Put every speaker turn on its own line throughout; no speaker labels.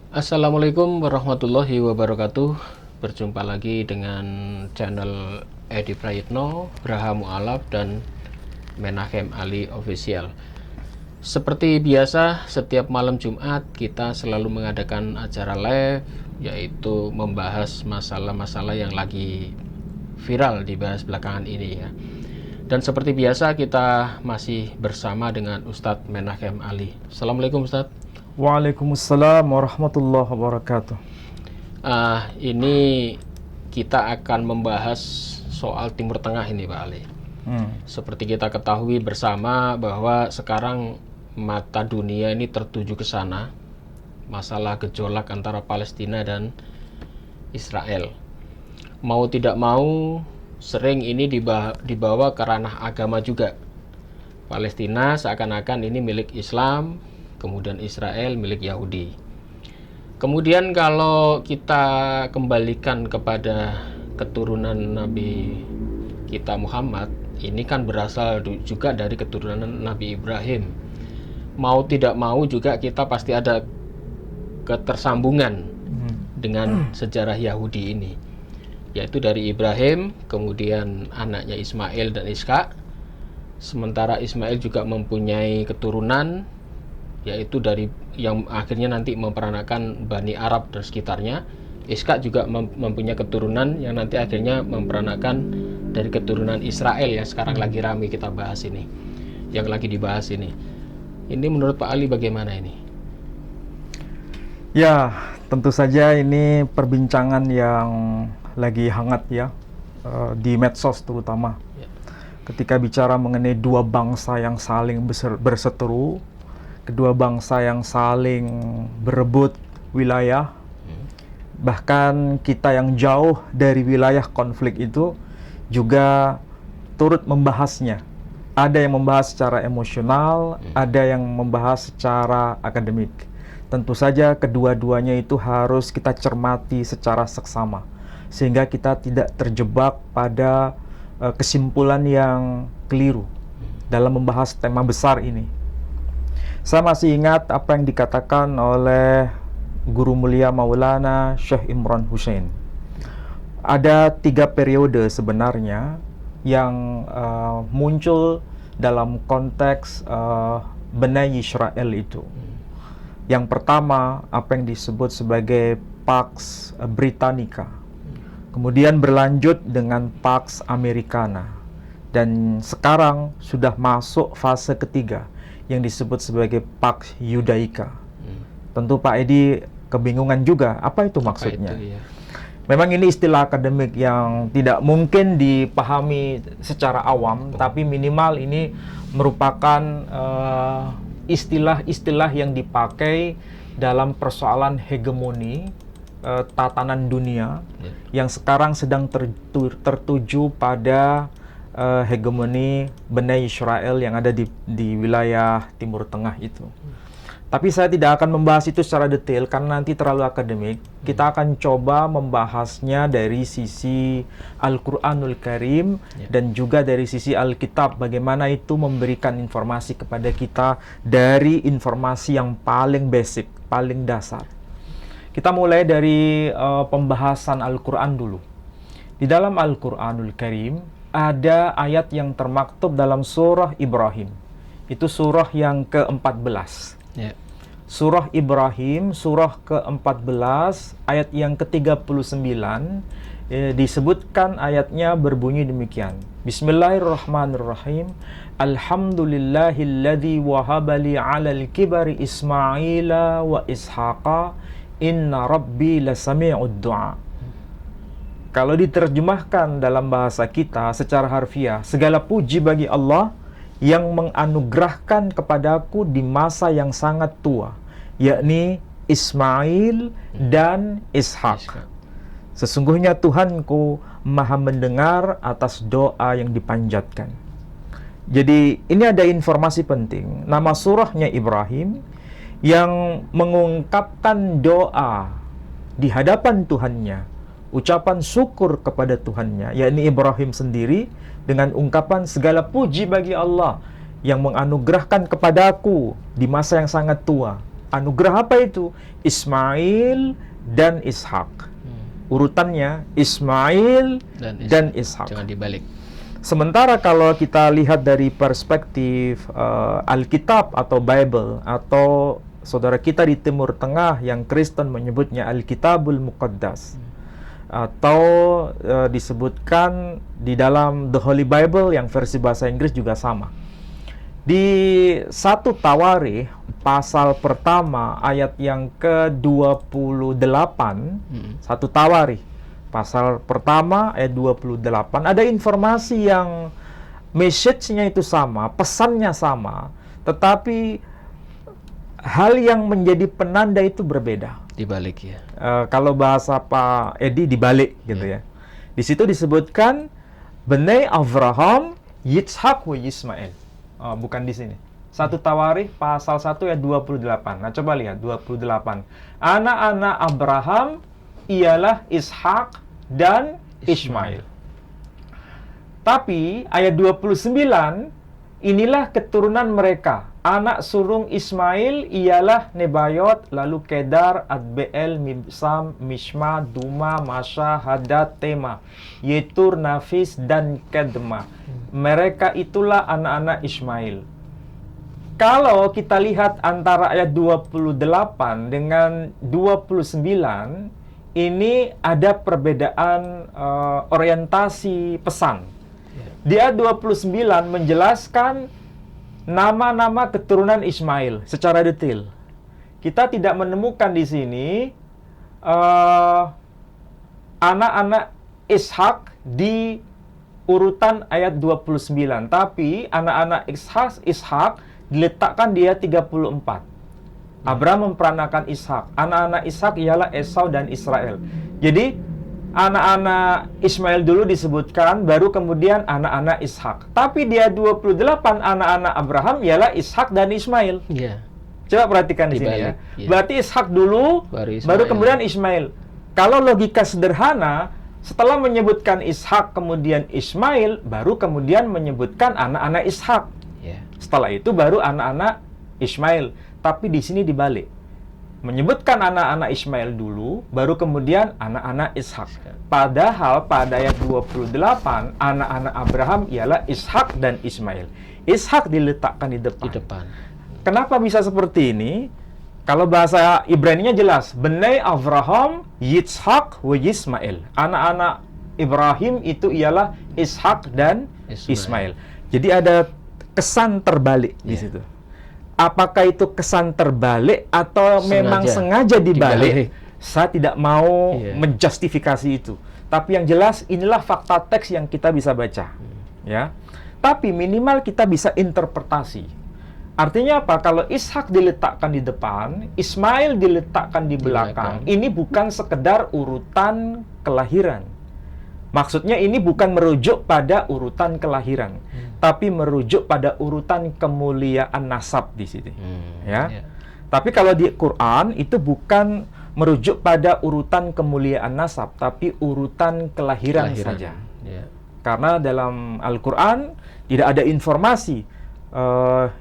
Assalamualaikum warahmatullahi wabarakatuh. Berjumpa lagi dengan channel Edi Prayitno, Graha Mu'alaf, dan Menachem Ali Official. Seperti biasa, setiap malam Jumat kita selalu mengadakan acara live, yaitu membahas masalah-masalah yang lagi viral dibahas belakangan ini ya. Dan seperti biasa kita masih bersama dengan Ustadz Menachem Ali. Assalamualaikum Ustadz.
Waalaikumsalam warahmatullahi wabarakatuh.
Ini kita akan membahas soal Timur Tengah ini Pak Ali. Seperti kita ketahui bersama bahwa sekarang mata dunia ini tertuju ke sana. Masalah gejolak antara Palestina dan Israel. Mau tidak mau sering ini dibawa ke ranah agama juga. Palestina seakan-akan ini milik Islam, kemudian Israel milik Yahudi. Kemudian kalau kita kembalikan kepada keturunan Nabi kita Muhammad, ini kan berasal juga dari keturunan Nabi Ibrahim. Mau tidak mau juga kita pasti ada ketersambungan dengan sejarah Yahudi ini, yaitu dari Ibrahim, kemudian anaknya Ismail dan Ishak. Sementara Ismail juga mempunyai keturunan, yaitu dari yang akhirnya nanti memperanakan Bani Arab dan sekitarnya. Ishak juga mempunyai keturunan yang nanti akhirnya memperanakan dari keturunan Israel yang sekarang lagi ramai kita bahas ini, yang lagi dibahas ini. Ini menurut Pak Ali bagaimana ini?
Ya, tentu saja ini perbincangan yang lagi hangat ya, di medsos terutama. Ketika bicara mengenai dua bangsa yang saling berseteru, kedua bangsa yang saling berebut wilayah, bahkan kita yang jauh dari wilayah konflik itu juga turut membahasnya. Ada yang membahas secara emosional, ada yang membahas secara akademik. Tentu saja kedua-duanya itu harus kita cermati secara seksama, sehingga kita tidak terjebak pada kesimpulan yang keliru dalam membahas tema besar ini. Saya masih ingat apa yang dikatakan oleh Guru Mulia Maulana Syekh Imran Hussein. Ada 3 periode sebenarnya yang muncul dalam konteks Bani Israel itu. Yang pertama, apa yang disebut sebagai Pax Britannica. Kemudian berlanjut dengan Pax Americana. Dan sekarang sudah masuk fase ketiga yang disebut sebagai Pax Judaica. Tentu Pak Edi kebingungan juga, apa itu maksudnya?
Apa itu, ya?
Memang ini istilah akademik yang tidak mungkin dipahami secara awam, tapi minimal ini merupakan istilah-istilah yang dipakai dalam persoalan hegemoni tatanan dunia yang sekarang sedang tertuju pada hegemoni Bani Israel yang ada di wilayah Timur Tengah itu. Tapi saya tidak akan membahas itu secara detail karena nanti terlalu akademik. Kita akan coba membahasnya dari sisi Al-Quranul Karim dan juga dari sisi Alkitab, bagaimana itu memberikan informasi kepada kita dari informasi yang paling basic, paling dasar. Kita mulai dari pembahasan Al-Quran dulu. Di dalam Al-Quranul Karim ada ayat yang termaktub dalam surah Ibrahim. Itu surah yang ke-14. Surah Ibrahim, surah ke-14, ayat yang ke-39, disebutkan ayatnya berbunyi demikian. Bismillahirrahmanirrahim. Alhamdulillahilladzi wahabali 'alal kibari Ismaila wa Ishaqa, inna rabbi lasami'ud du'a. Kalau diterjemahkan dalam bahasa kita secara harfiah, segala puji bagi Allah yang menganugerahkan kepadaku di masa yang sangat tua, yakni Ismail dan Ishak. Sesungguhnya Tuhanku maha mendengar atas doa yang dipanjatkan. Jadi ini ada informasi penting. Nama surahnya Ibrahim yang mengungkapkan doa di hadapan Tuhannya, ucapan syukur kepada Tuhannya, yakni Ibrahim sendiri, dengan ungkapan segala puji bagi Allah yang menganugerahkan kepadaku di masa yang sangat tua. Anugerah apa itu? Ismail dan Ishak. Urutannya Ismail dan Ishak.
Jangan dibalik.
Sementara kalau kita lihat dari perspektif Alkitab atau Bible, atau saudara kita di Timur Tengah yang Kristen menyebutnya Alkitabul Muqaddas, atau disebutkan di dalam The Holy Bible yang versi bahasa Inggris juga sama. Di 1 Tawarikh pasal pertama ayat yang ke-28, 1 Tawarikh pasal pertama ayat 28, ada informasi yang message-nya itu sama, pesannya sama, tetapi hal yang menjadi penanda itu berbeda.
Dibalik ya.
Kalau bahasa Pak Edi dibalik gitu ya. Di situ disebutkan Bnei Avraham, Yitzhak wa Ismail. Bukan di sini. 1 Tawarikh pasal 1 ayat 28. Nah, coba lihat 28. Anak-anak Abraham ialah Ishak dan Ismail. Tapi ayat 29, inilah keturunan mereka. Anak sulung Ismail ialah Nebayot, lalu Kedar, Adbeel, Mibsam, Mishma, Duma, Masha, Hadad, Tema, Yetur, Nafis, dan Kedma. Mereka itulah anak-anak Ismail. Kalau kita lihat antara ayat 28 dengan 29, ini ada perbedaan orientasi pesan. Di ayat 29 menjelaskan nama-nama keturunan Ismail secara detail. Kita tidak menemukan di sini anak-anak Ishak di urutan ayat 29, tapi anak-anak Ishak diletakkan di ayat 34. Abraham memperanakan Ishak. Anak-anak Ishak ialah Esau dan Israel. Jadi anak-anak Ismail dulu disebutkan, baru kemudian anak-anak Ishak. Tapi dia 28 anak-anak Abraham ialah Ishak dan Ismail.
Iya.
Coba perhatikan di sini ya. Berarti Ishak dulu, baru kemudian Ismail. Kalau logika sederhana, setelah menyebutkan Ishak kemudian Ismail, baru kemudian menyebutkan anak-anak Ishak. Setelah itu baru anak-anak Ismail. Tapi di sini dibalik. Menyebutkan anak-anak Ismail dulu, baru kemudian anak-anak Ishak. Padahal pada ayat 28, anak-anak Abraham ialah Ishak dan Ismail. Ishak diletakkan di depan. Kenapa bisa seperti ini? Kalau bahasa Ibrani-nya jelas, Bnei Avraham, Yitzhak wa Ismail. Anak-anak Ibrahim itu ialah Ishak dan Ismail. Jadi ada kesan terbalik di situ. Apakah itu kesan terbalik atau memang sengaja dibalik? Saya tidak mau menjustifikasi itu. Tapi yang jelas inilah fakta teks yang kita bisa baca. Ya. Tapi minimal kita bisa interpretasi. Artinya apa? Kalau Ishak diletakkan di depan, Ismail diletakkan di belakang. Ini bukan sekedar urutan kelahiran. Maksudnya ini bukan merujuk pada urutan kelahiran, tapi merujuk pada urutan kemuliaan nasab di sini. Tapi kalau di Quran itu bukan merujuk pada urutan kemuliaan nasab, tapi urutan kelahiran saja. Karena dalam Al-Quran tidak ada informasi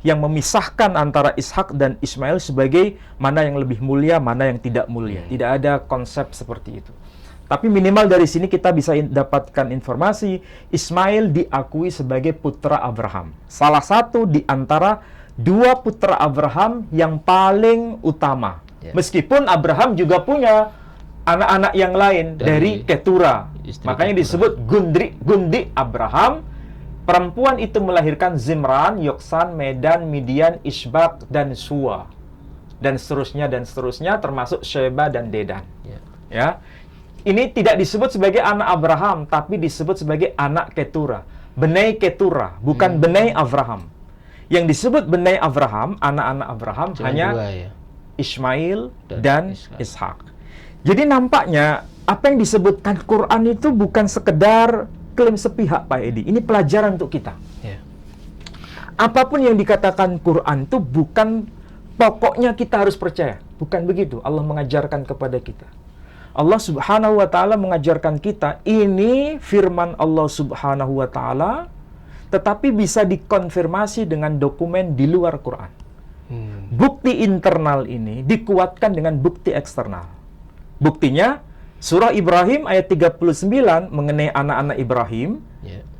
yang memisahkan antara Ishak dan Ismail sebagai mana yang lebih mulia, mana yang tidak mulia. Tidak ada konsep seperti itu. Tapi minimal dari sini kita bisa dapatkan informasi Ismail diakui sebagai putra Abraham. Salah satu di antara dua putra Abraham yang paling utama. Meskipun Abraham juga punya anak-anak yang lain dari Ketura. Makanya disebut Gundi Abraham. Perempuan itu melahirkan Zimran, Yoksan, Medan, Midian, Ishbak, dan Suwa. Dan seterusnya termasuk Sheba dan Dedan. Ya. Ini tidak disebut sebagai anak Abraham, tapi disebut sebagai anak Ketura. Bnei Ketura, bukan Bnei Avraham. Yang disebut Bnei Avraham, anak-anak Abraham, hanya Ismail dan Ishak. Jadi nampaknya, apa yang disebutkan Quran itu bukan sekedar klaim sepihak, Pak Edi. Ini pelajaran untuk kita. Apapun yang dikatakan Quran itu bukan pokoknya kita harus percaya. Bukan begitu Allah mengajarkan kepada kita. Allah Subhanahu wa Ta'ala mengajarkan kita, ini firman Allah Subhanahu wa Ta'ala, tetapi bisa dikonfirmasi dengan dokumen di luar Quran. Bukti internal ini dikuatkan dengan bukti eksternal. Buktinya, surah Ibrahim ayat 39 mengenai anak-anak Ibrahim,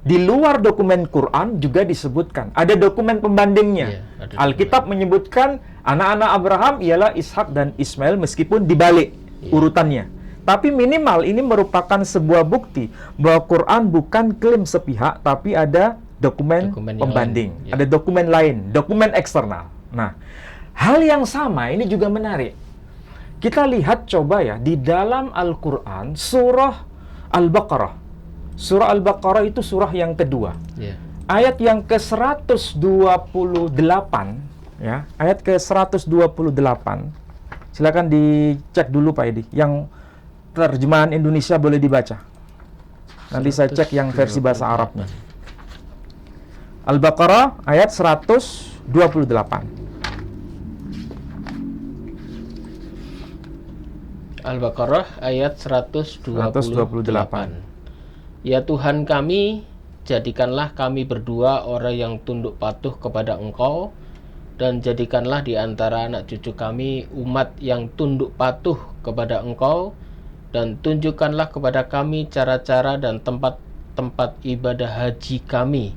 di luar dokumen Quran juga disebutkan. Ada dokumen pembandingnya. Alkitab menyebutkan anak-anak Abraham ialah Ishak dan Ismail meskipun dibalik urutannya. Tapi minimal ini merupakan sebuah bukti bahwa Quran bukan klaim sepihak, tapi ada dokumen pembanding. Ada dokumen lain, dokumen eksternal. Nah, hal yang sama ini juga menarik. Kita lihat coba ya, di dalam Al-Quran, surah Al-Baqarah. Surah Al-Baqarah itu surah yang kedua. Ayat yang ke-128, ya, ayat ke-128. Silakan dicek dulu Pak Edi. Yang terjemahan Indonesia boleh dibaca. Nanti saya cek yang versi bahasa Arabnya. Al-Baqarah ayat 128.
Al-Baqarah ayat 128. Ya Tuhan kami, jadikanlah kami berdua orang yang tunduk patuh kepada Engkau, dan jadikanlah di antara anak cucu kami umat yang tunduk patuh kepada Engkau, dan tunjukkanlah kepada kami cara-cara dan tempat-tempat ibadah haji kami,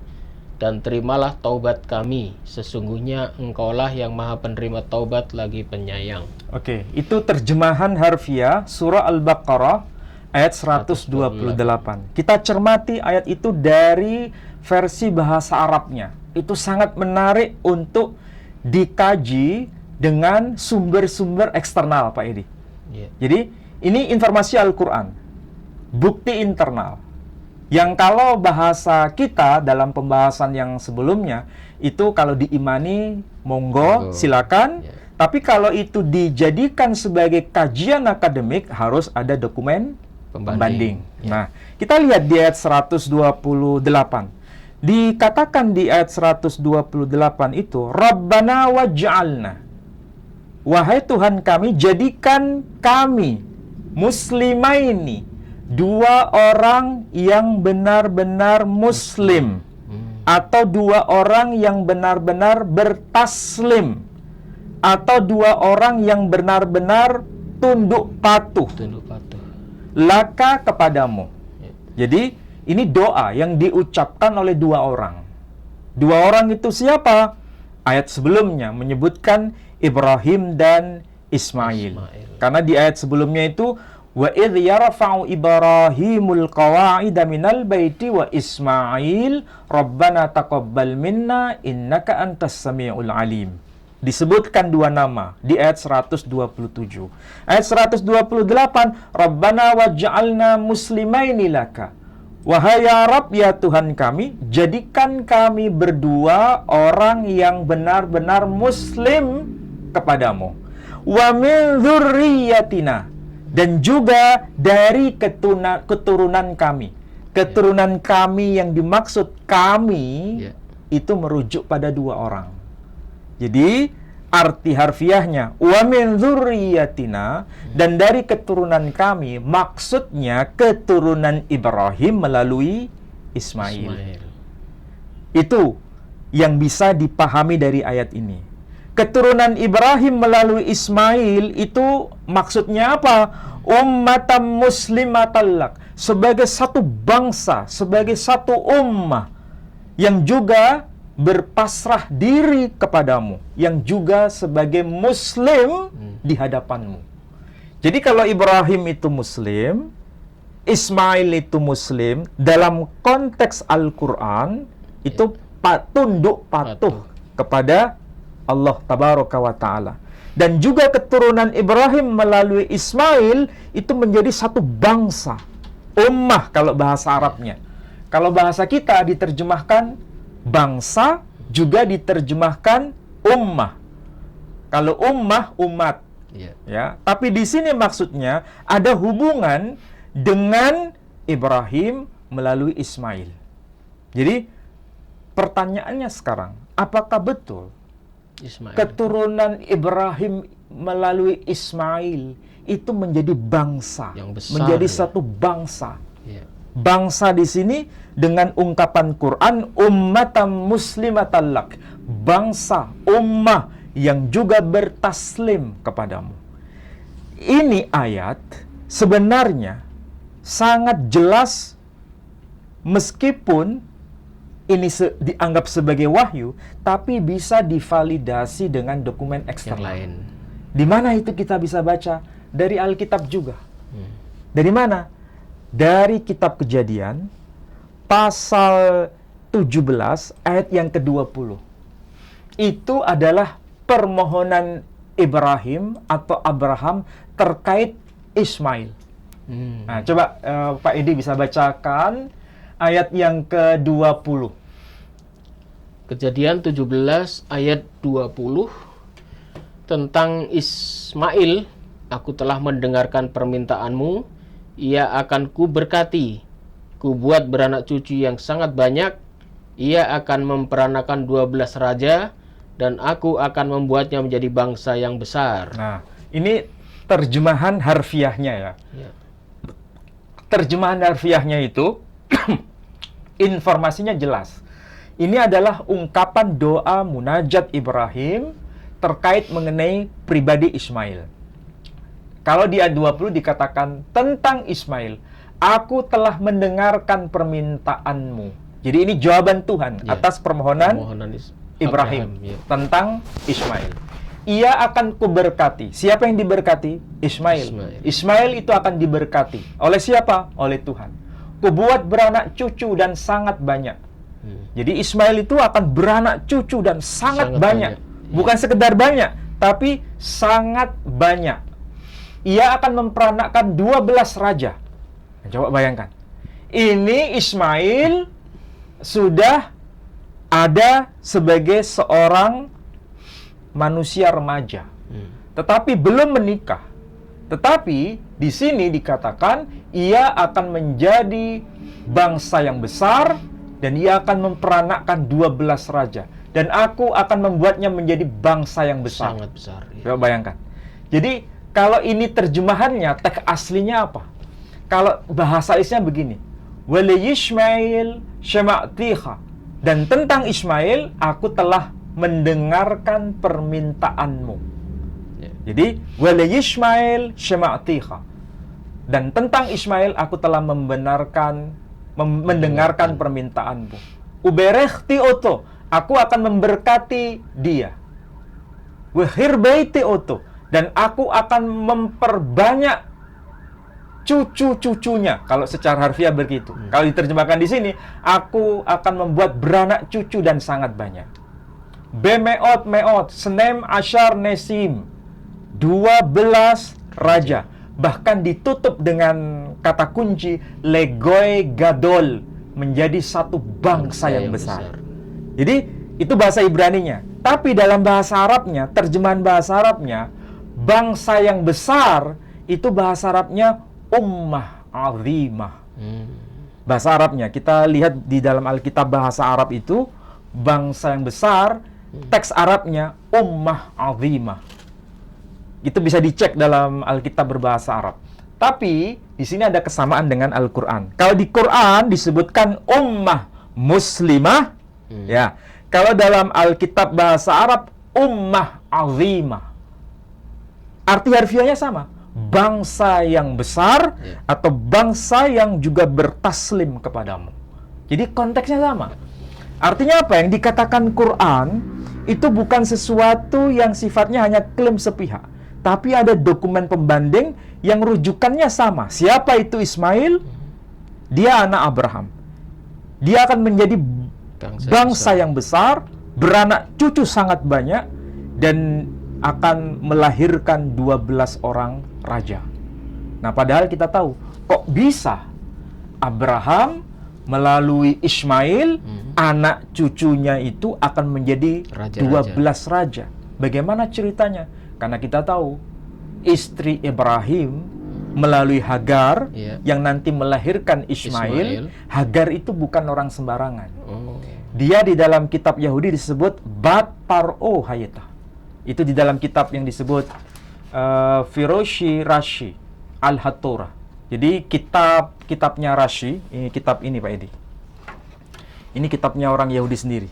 dan terimalah taubat kami. Sesungguhnya Engkaulah yang maha penerima taubat lagi penyayang.
Oke, itu terjemahan harfiah surah Al-Baqarah ayat 128. Kita cermati ayat itu dari versi bahasa Arabnya. Itu sangat menarik untuk dikaji dengan sumber-sumber eksternal, Pak Edi. Jadi, ini informasi Al-Quran, bukti internal. Yang kalau bahasa kita dalam pembahasan yang sebelumnya, itu kalau diimani, monggo, silakan. Tapi kalau itu dijadikan sebagai kajian akademik, harus ada dokumen pembanding. Nah, kita lihat di ayat 128. Dikatakan di ayat 128 itu, Rabbana waj'alna. Wahai Tuhan kami, jadikan kami muslimaini, dua orang yang benar-benar muslim, atau dua orang yang benar-benar bertaslim, atau dua orang yang benar-benar tunduk patuh laka kepadamu. Jadi ini doa yang diucapkan oleh dua orang. Dua orang itu siapa? Ayat sebelumnya menyebutkan Ibrahim dan Ismail. Karena di ayat sebelumnya itu wa idh yarfa'u Ibrahimul qawa'ida minal baiti wa Ismail Rabbana taqabbal minna innaka antas samiul alim. Disebutkan dua nama di ayat 127. Ayat 128, Rabbana waj'alna muslimaini laka. Wahai ya Rabb, ya Tuhan kami, jadikan kami berdua orang yang benar-benar muslim kepadamu. Wa min dzurriyyatina, dan juga dari keturunan kami. Keturunan kami yang dimaksud kami itu merujuk pada dua orang. Jadi arti harfiahnya wa min dzurriyyatina, dan dari keturunan kami, maksudnya keturunan Ibrahim melalui Ismail. Itu yang bisa dipahami dari ayat ini. Keturunan Ibrahim melalui Ismail itu maksudnya apa? Ummatan muslimatallak, sebagai satu bangsa, sebagai satu ummah yang juga berpasrah diri kepadamu, yang juga sebagai muslim di hadapanmu. Jadi kalau Ibrahim itu muslim, Ismail itu muslim, dalam konteks Al-Quran itu tunduk patuh kepada Allah Tabaraka wa Ta'ala. Dan juga keturunan Ibrahim melalui Ismail itu menjadi satu bangsa, ummah kalau bahasa Arabnya. Kalau bahasa kita diterjemahkan bangsa, juga diterjemahkan ummah. Kalau ummah, umat. Ya, tapi di sini maksudnya ada hubungan dengan Ibrahim melalui Ismail. Jadi pertanyaannya sekarang, apakah betul keturunan Ibrahim melalui Ismail itu menjadi bangsa, yang besar, menjadi satu bangsa? Bangsa di sini dengan ungkapan Quran ummatan muslimatallak, bangsa, ummah yang juga bertaslim kepadamu. Ini ayat sebenarnya sangat jelas, meskipun ini dianggap sebagai wahyu, tapi bisa divalidasi dengan dokumen
Yang
eksternal.
lain.
Di mana itu kita bisa baca? Dari Alkitab juga. Dari mana? Dari kitab Kejadian, pasal 17, ayat yang ke-20. Itu adalah permohonan Ibrahim atau Abraham terkait Ismail. Nah, coba Pak Edi bisa bacakan ayat yang ke-20.
Kejadian 17 ayat 20 tentang Ismail, aku telah mendengarkan permintaanmu, ia akan kuberkati, kubuat beranak cucu yang sangat banyak, ia akan memperanakan 12 raja, dan aku akan membuatnya menjadi bangsa yang besar.
Nah, ini terjemahan harfiahnya ya.
Ya.
Terjemahan harfiahnya itu informasinya jelas. Ini adalah ungkapan doa munajat Ibrahim terkait mengenai pribadi Ismail. Kalau di ayat 20 dikatakan tentang Ismail, aku telah mendengarkan permintaanmu. Jadi ini jawaban Tuhan atas permohonan Ibrahim
Abraham,
tentang Ismail. Ia akan kuberkati. Siapa yang diberkati? Ismail. Ismail itu akan diberkati. Oleh siapa? Oleh Tuhan. Kubuat beranak cucu dan sangat banyak. Jadi Ismail itu akan beranak cucu dan sangat banyak. Bukan sekedar banyak, tapi sangat banyak. Ia akan memperanakkan 12 raja. Nah, coba bayangkan. Ini Ismail sudah ada sebagai seorang manusia remaja, tetapi belum menikah. Tetapi di sini dikatakan ia akan menjadi bangsa yang besar dan ia akan memperanakkan 12 raja. Dan aku akan membuatnya menjadi bangsa yang besar.
Sangat besar. Ya.
Coba bayangkan. Jadi kalau ini terjemahannya, teks aslinya apa? Kalau bahasa Isnya begini, Wali Ismail Shema'tiha. Dan tentang Ismail, aku telah mendengarkan permintaanmu. Jadi, Wali Ismail Shema'tiha. Dan tentang Ismail, aku telah mendengarkan permintaanmu. Uberechti oto, aku akan memberkati dia. Wehirbeiti oto, dan aku akan memperbanyak cucu-cucunya. Kalau secara harfiah begitu. Kalau diterjemahkan di sini, aku akan membuat beranak cucu dan sangat banyak. Bemeot, senem asyar nesim, 12 raja. Bahkan ditutup dengan kata kunci legoy gadol, menjadi satu bangsa yang besar. Jadi itu bahasa Ibraninya. Tapi dalam bahasa Arabnya, terjemahan bahasa Arabnya, bangsa yang besar itu bahasa Arabnya ummah azimah. Bahasa Arabnya, kita lihat di dalam Alkitab bahasa Arab itu, bangsa yang besar, teks Arabnya ummah azimah. Itu bisa dicek dalam Alkitab berbahasa Arab. Tapi di sini ada kesamaan dengan Al-Quran. Kalau di Quran disebutkan ummah muslimah, ya. Kalau dalam Alkitab bahasa Arab ummah azimah. Arti harfiahnya sama, bangsa yang besar atau bangsa yang juga bertaslim kepadamu. Jadi konteksnya sama. Artinya apa? Yang dikatakan Quran itu bukan sesuatu yang sifatnya hanya klaim sepihak, tapi ada dokumen pembanding yang rujukannya sama. Siapa itu Ismail? Dia anak Abraham. Dia akan menjadi bangsa yang besar, beranak cucu sangat banyak, dan akan melahirkan 12 orang raja. Nah, padahal kita tahu, kok bisa Abraham melalui Ismail, anak cucunya itu akan menjadi 12 raja. Bagaimana ceritanya? Karena kita tahu, istri Ibrahim melalui Hagar yang nanti melahirkan Ismail. Hagar itu bukan orang sembarangan. Dia di dalam kitab Yahudi disebut Bat Paro Hayeta. Itu di dalam kitab yang disebut Firoshi Rashi Al-Hatorah. Jadi kitabnya Rashi, ini kitab ini Pak Edi. Ini kitabnya orang Yahudi sendiri.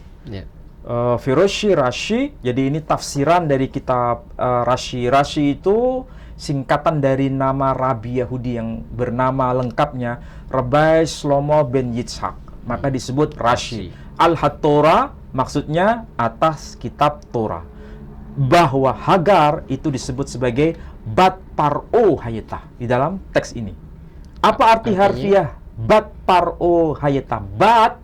Firoshi Rashi. Jadi ini tafsiran dari kitab Rashi. Rashi itu singkatan dari nama Rabi Yahudi yang bernama lengkapnya Rabbi Shlomo ben Yitzhak. Maka disebut Rashi. Al-Torah maksudnya atas kitab Torah. Bahwa Hagar itu disebut sebagai Bat Paro Hayeta di dalam teks ini. Apa arti harfiah Bat Paro Hayeta? Bat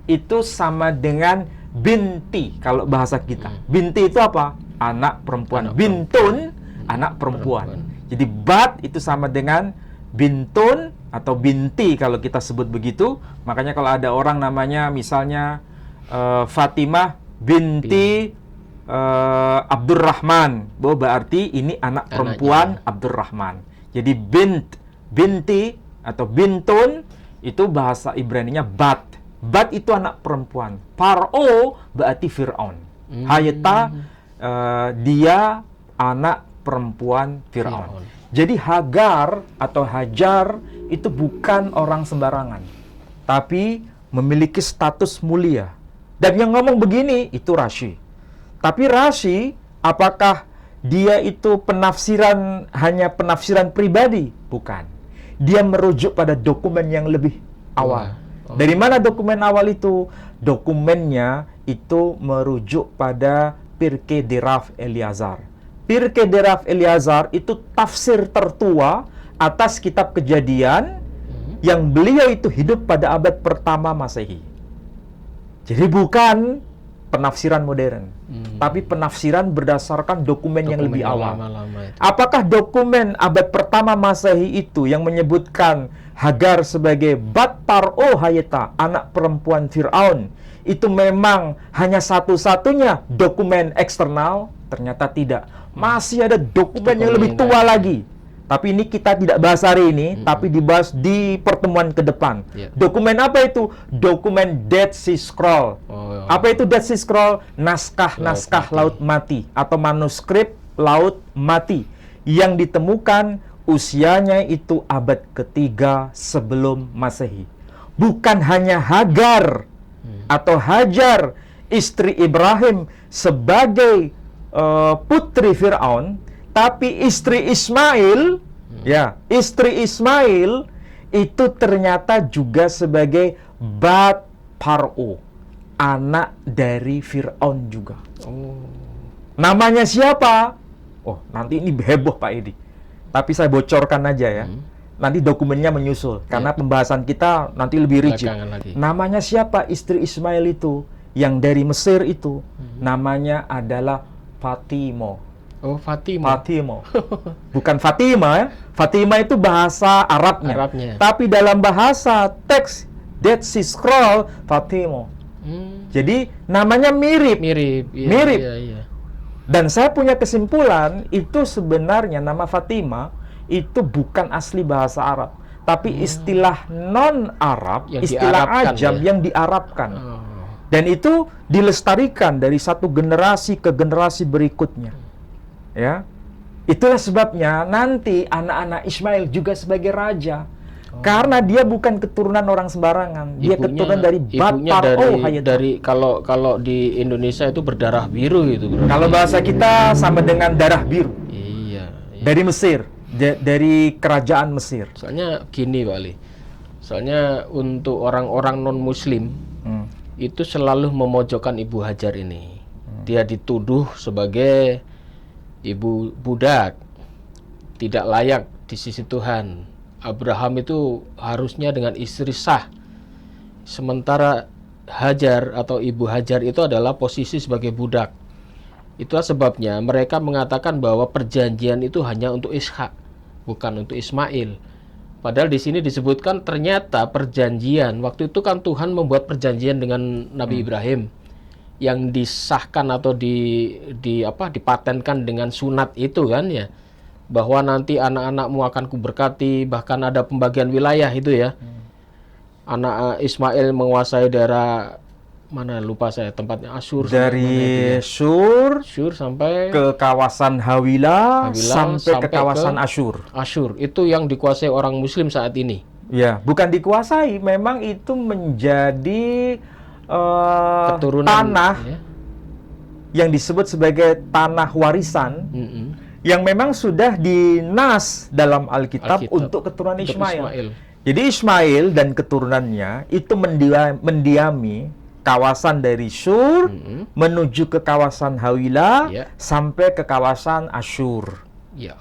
itu sama dengan binti kalau bahasa kita. Binti itu apa? Anak perempuan. Bintun anak perempuan. Jadi bat itu sama dengan bintun atau binti kalau kita sebut begitu. Makanya kalau ada orang namanya misalnya Fatimah binti Abdurrahman, berarti ini anak perempuan Abdurrahman. Jadi binti atau bintun itu bahasa Ibraninya bat. Bat itu anak perempuan. Paro berarti Fir'aun. Hayeta dia anak perempuan Fir'aun. Jadi Hagar atau Hajar itu bukan orang sembarangan, tapi memiliki status mulia. Dan yang ngomong begini itu Rashi. Tapi Rashi, apakah dia itu penafsiran hanya penafsiran pribadi? Bukan. Dia merujuk pada dokumen yang lebih awal. Dari mana dokumen awal itu? Dokumennya itu merujuk pada Pirkei de Rav Eliazar. Pirkei de Rav Eliazar itu tafsir tertua atas kitab Kejadian yang beliau itu hidup pada abad pertama Masehi. Jadi bukan penafsiran modern, tapi penafsiran berdasarkan dokumen yang lebih awal. Apakah dokumen abad pertama Masehi itu yang menyebutkan Hagar sebagai Bat Paro Hayeta, anak perempuan Fir'aun, itu memang hanya satu-satunya dokumen eksternal? Ternyata tidak. Masih ada dokumen yang lebih tua lagi. Tapi ini kita tidak bahas hari ini, tapi dibahas di pertemuan ke depan. Dokumen apa itu? Dokumen Dead Sea Scroll. Apa itu Dead Sea Scroll? Naskah-naskah Laut Mati atau manuskrip Laut Mati yang ditemukan usianya itu abad ketiga sebelum Masehi. Bukan hanya Hagar atau Hajar, istri Ibrahim sebagai putri Fir'aun, tapi istri Ismail, istri Ismail itu ternyata juga sebagai Bat Paro, anak dari Fir'aun juga. Namanya siapa? Oh, nanti ini heboh Pak Edi. Tapi saya bocorkan aja ya. Nanti dokumennya menyusul, karena pembahasan kita nanti lebih rigid. Namanya siapa istri Ismail itu? Yang dari Mesir itu, namanya adalah Fatimo.
Oh, Fatimo.
Bukan Fatima ya. Fatima itu bahasa Arabnya. Tapi dalam bahasa teks Dead Sea Scroll, Fatimo. Jadi namanya mirip. Mirip. Dan saya punya kesimpulan, itu sebenarnya nama Fatima itu bukan asli bahasa Arab, tapi istilah non-Arab, istilah ajam yang diarabkan. Dan itu dilestarikan dari satu generasi ke generasi berikutnya. Ya, itulah sebabnya nanti anak-anak Ismail juga sebagai raja, karena dia bukan keturunan orang sembarangan. Dia keturunan dari Bat Paro Hayeta.
Dari kalau di Indonesia itu berdarah biru gitu.
Kalau bahasa kita sama dengan darah biru.
Iya.
Dari Mesir, dari kerajaan Mesir.
Soalnya gini, Pak Ali. Soalnya untuk orang-orang non-Muslim itu selalu memojokkan Ibu Hajar ini. Dia dituduh sebagai ibu budak, tidak layak di sisi Tuhan. Abraham itu harusnya dengan istri sah. Sementara Hajar atau Ibu Hajar itu adalah posisi sebagai budak. Itulah sebabnya mereka mengatakan bahwa perjanjian itu hanya untuk Ishak, bukan untuk Ismail. Padahal di sini disebutkan ternyata perjanjian, waktu itu kan Tuhan membuat perjanjian dengan Nabi Ibrahim yang disahkan atau dipatenkan dengan sunat itu kan ya, bahwa nanti anak-anakmu akan kuberkati, bahkan ada pembagian wilayah itu ya. Anak Ismail menguasai daerah mana lupa saya tempatnya, Asyur,
dari Syur
sampai
ke kawasan Hawila sampai ke kawasan Asyur.
Asyur itu yang dikuasai orang Muslim saat ini.
Ya, bukan dikuasai, memang itu menjadi
keturunan
tanah yang disebut sebagai tanah warisan yang memang sudah dinas dalam Alkitab untuk keturunan Ismail. Jadi Ismail dan keturunannya itu mendiami kawasan dari Sur menuju ke kawasan Hawila sampai ke kawasan Asyur. Ya.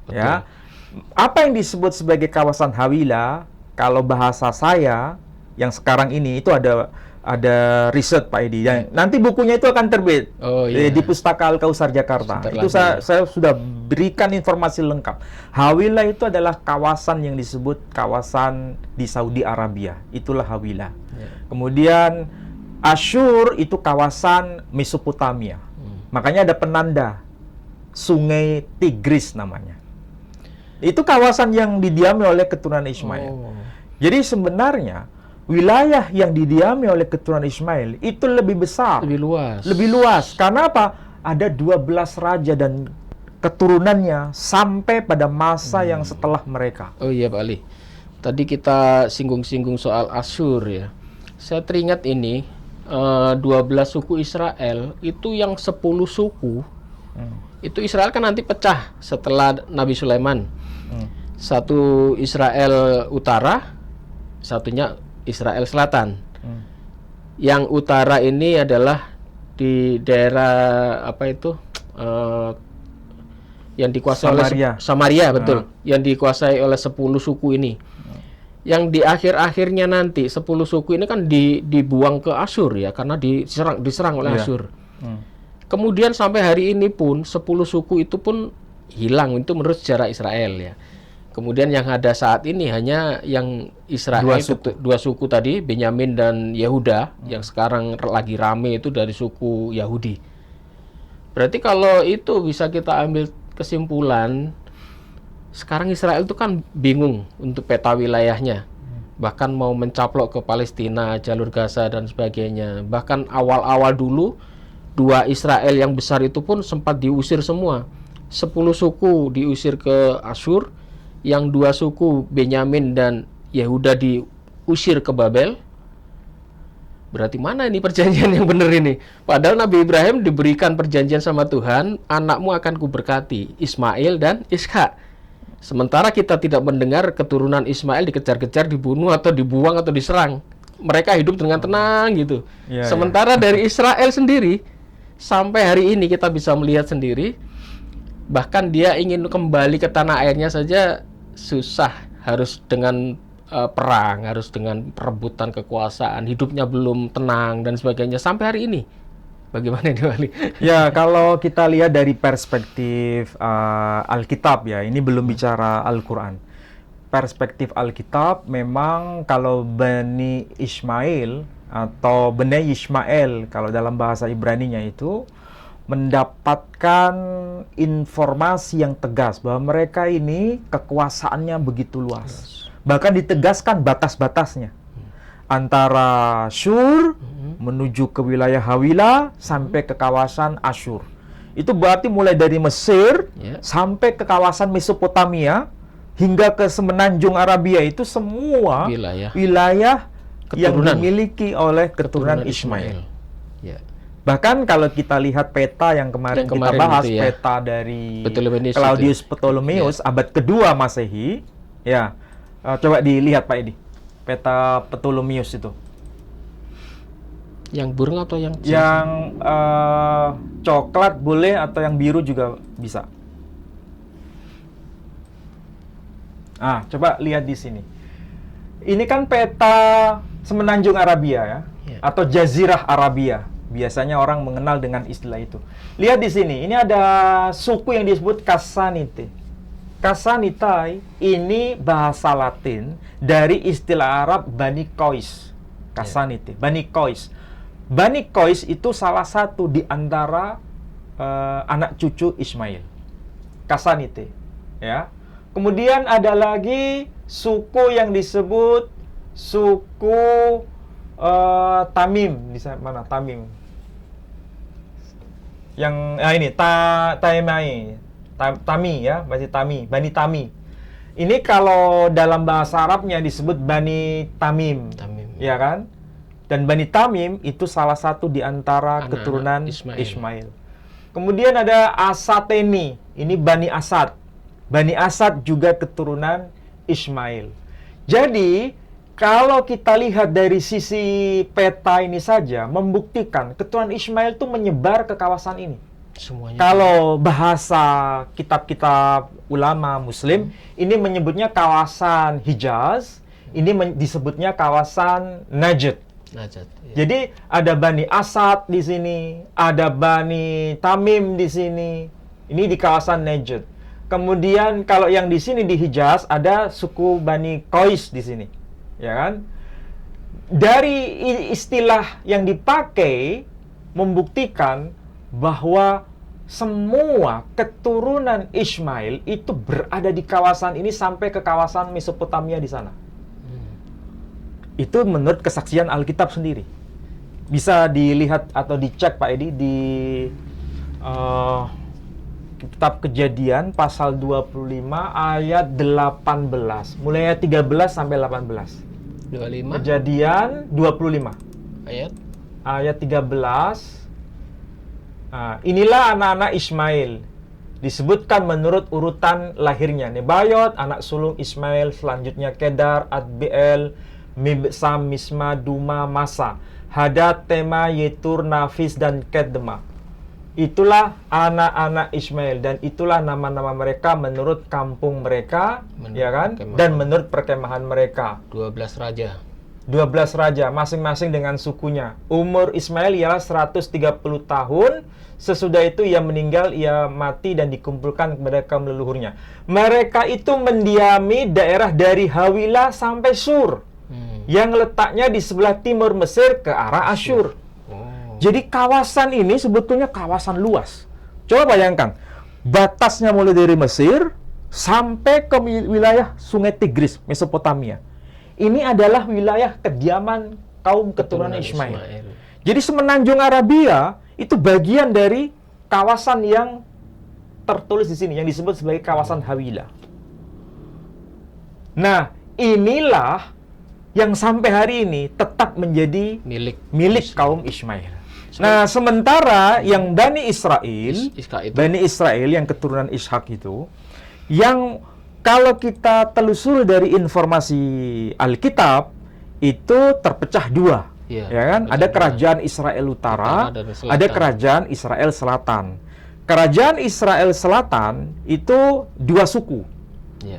Apa yang disebut sebagai kawasan Hawila, kalau bahasa saya yang sekarang ini itu ada riset Pak Edi. Nanti bukunya itu akan terbit di Pustaka Al-Kausar Jakarta. Itu saya sudah berikan informasi lengkap. Hawila itu adalah kawasan yang disebut kawasan di Saudi Arabia. Itulah Hawila. Kemudian Asyur itu kawasan Mesopotamia. Makanya ada penanda Sungai Tigris namanya. Itu kawasan yang didiami oleh keturunan Ismail. Jadi sebenarnya wilayah yang didiami oleh keturunan Ismail itu lebih besar, lebih luas. Karena apa? Ada 12 raja dan keturunannya sampai pada masa yang setelah mereka.
Oh iya Pak Ali. Tadi kita singgung-singgung soal Asyur ya. Saya teringat ini 12 suku Israel itu yang 10 suku. Itu Israel kan nanti pecah setelah Nabi Sulaiman. Satu Israel Utara, satunya Israel Selatan. Yang utara ini adalah di daerah apa itu yang dikuasai oleh Samaria, betul. Yang dikuasai oleh 10 suku ini. Yang di akhir-akhirnya nanti 10 suku ini kan dibuang ke Asyur ya, karena diserang oleh Asyur. Kemudian sampai hari ini pun 10 suku itu pun hilang, itu menurut sejarah Israel ya. Kemudian yang ada saat ini hanya yang Israel dua suku tadi, Benyamin dan Yehuda, yang sekarang lagi rame itu dari suku Yahudi. Berarti kalau itu bisa kita ambil kesimpulan, sekarang Israel itu kan bingung untuk peta wilayahnya. Bahkan mau mencaplok ke Palestina, jalur Gaza dan sebagainya. Bahkan awal-awal dulu, 2 Israel yang besar itu pun sempat diusir semua. 10 suku diusir ke Asyur, yang 2 suku Benyamin dan Yehuda diusir ke Babel. Berarti mana ini perjanjian yang benar ini? Padahal Nabi Ibrahim diberikan perjanjian sama Tuhan, anakmu akan kuberkati, Ismail dan Ishak. Sementara kita tidak mendengar keturunan Ismail dikejar-kejar, dibunuh atau dibuang atau diserang. Mereka hidup dengan tenang gitu. Sementara dari Israel sendiri, sampai hari ini kita bisa melihat sendiri, bahkan dia ingin kembali ke tanah airnya saja susah, harus dengan perang, harus dengan perebutan kekuasaan, hidupnya belum tenang dan sebagainya sampai hari ini. Bagaimana ini, Wali?
Ya, kalau kita lihat dari perspektif Alkitab ya, ini belum bicara Al-Quran. Perspektif Alkitab memang kalau Bani Ismail atau Bnei Ismail kalau dalam bahasa Ibraninya itu mendapatkan informasi yang tegas bahwa mereka ini kekuasaannya begitu luas. Bahkan ditegaskan batas-batasnya. Antara Syur menuju ke wilayah Hawila sampai ke kawasan Asyur. Itu berarti mulai dari Mesir sampai ke kawasan Mesopotamia hingga ke semenanjung Arabia, itu semua wilayah yang dimiliki oleh keturunan Ismail. Bahkan kalau kita lihat peta yang kemarin kita bahas, peta dari Claudius Ptolemeus abad kedua Masehi, ya, coba dilihat Pak Edi, peta Ptolemeus itu.
Yang burung atau yang
coklat boleh atau yang biru juga bisa. Coba lihat di sini. Ini kan peta semenanjung Arabia ya, atau Jazirah Arabia. Biasanya orang mengenal dengan istilah itu. Lihat di sini, ini ada suku yang disebut Kassanite. Kassanitai ini bahasa Latin dari istilah Arab Bani Qais. Kassanite, Bani Qais. Bani Qais itu salah satu di antara anak cucu Ismail. Kassanite, ya. Kemudian ada lagi suku yang disebut suku Tamim. Di mana Tamim? Yang ini Tami ya, masih Tami, Bani Tami. Ini kalau dalam bahasa Arabnya disebut Bani Tamim, ya kan? Dan Bani Tamim itu salah satu di antara keturunan Ismail.
Kemudian ada Asateni, ini Bani Asad. Bani Asad juga keturunan Ismail. Jadi, kalau kita lihat dari sisi peta ini saja, membuktikan keturunan Ismail itu menyebar ke kawasan ini.
Semuanya.
Kalau bahasa kitab-kitab ulama Muslim, ini menyebutnya kawasan Hijaz, ini disebutnya kawasan Najd.
Najat. Ya.
Jadi ada Bani Asad di sini, ada Bani Tamim di sini. Ini di kawasan Najd. Kemudian kalau yang di sini di Hijaz ada suku Bani Qais di sini. Ya kan? Dari istilah yang dipakai membuktikan bahwa semua keturunan Ismail itu berada di kawasan ini sampai ke kawasan Mesopotamia di sana. Itu menurut kesaksian Alkitab sendiri. Bisa dilihat atau dicek Pak Edi di kitab Kejadian pasal 25 ayat 18. Mulai ayat 13 sampai 18.
25.
Kejadian 25. Ayat 13. Nah, inilah anak-anak Ismail. Disebutkan menurut urutan lahirnya. Nebayot, anak sulung Ismail. Selanjutnya Kedar, Adbeel, Mibsam, Misma, Duma, Masa, Hadad, Tema, Yetur, Nafis, dan Kedma. Itulah anak-anak Ismail, dan itulah nama-nama mereka menurut kampung mereka, ya kan? Dan menurut perkemahan mereka.
12 raja.
12 raja, masing-masing dengan sukunya. Umur Ismail ialah 130 tahun. Sesudah itu ia meninggal, ia mati dan dikumpulkan kepada kaum leluhurnya. Mereka itu mendiami daerah dari Hawilah sampai Sur, yang letaknya di sebelah timur Mesir ke arah Asyur. Jadi kawasan ini sebetulnya kawasan luas. Coba bayangkan, batasnya mulai dari Mesir sampai ke wilayah Sungai Tigris, Mesopotamia. Ini adalah wilayah kediaman kaum keturunan Ismail. Jadi semenanjung Arabia itu bagian dari kawasan yang tertulis di sini, yang disebut sebagai kawasan Hawilah. Nah, inilah yang sampai hari ini tetap menjadi milik kaum Ismail. Nah, sementara yang Bani Israel yang keturunan Ishak itu, yang kalau kita telusuri dari informasi Alkitab, itu terpecah dua. Ya kan? Ada kerajaan Israel Utara, ada kerajaan Israel Selatan. Kerajaan Israel Selatan itu dua suku,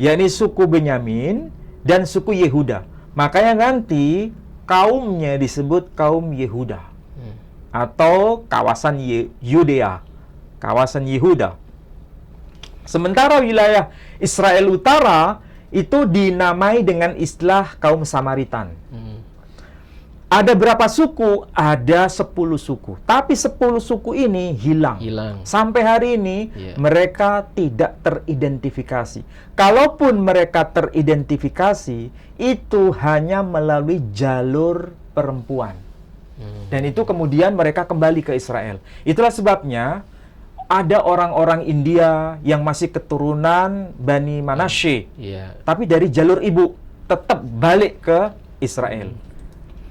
yakni suku Benyamin dan suku Yehuda. Makanya nanti kaumnya disebut kaum Yehuda atau kawasan Yudea, kawasan Yehuda. Sementara wilayah Israel Utara itu dinamai dengan istilah kaum Samaritan. Ada berapa suku? Ada 10 suku. Tapi 10 suku ini hilang. Sampai hari ini mereka tidak teridentifikasi. Kalaupun mereka teridentifikasi, itu hanya melalui jalur perempuan. Dan itu kemudian mereka kembali ke Israel. Itulah sebabnya ada orang-orang India yang masih keturunan Bani Manasye, tapi dari jalur ibu tetap balik ke Israel.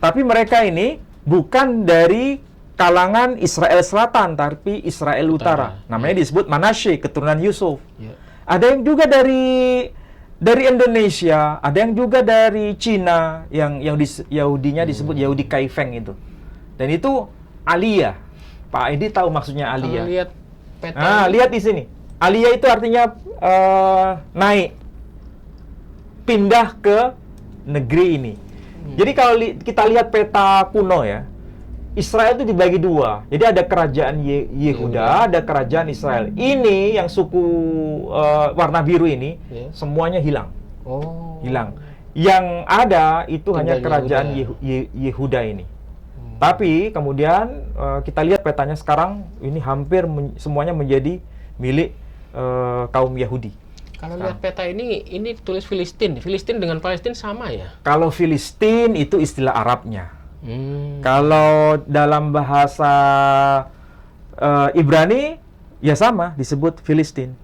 Tapi mereka ini bukan dari kalangan Israel Selatan, tapi Israel Utara. Namanya disebut Manasye, keturunan Yusuf. Ada yang juga dari Indonesia, ada yang juga dari Cina, yang Yahudinya disebut Yahudi Kaifeng itu. Dan itu Aliyah. Pak Edi tahu maksudnya Aliyah?
Lihat peta.
Nah, lihat di sini. Aliyah itu artinya naik, pindah ke negeri ini. Jadi kalau kita lihat peta kuno ya, Israel itu dibagi dua. Jadi ada kerajaan Yehuda, ada kerajaan Israel. Ini yang suku warna biru ini, semuanya hilang. Hilang. Yang ada itu hanya kerajaan Yehuda ini. Tapi kemudian kita lihat petanya sekarang, ini hampir semuanya menjadi milik kaum Yahudi.
Kalau lihat peta ini tulis Filistin. Filistin dengan Palestina sama ya?
Kalau Filistin itu istilah Arabnya. Kalau dalam bahasa Ibrani, ya sama, disebut Filistin.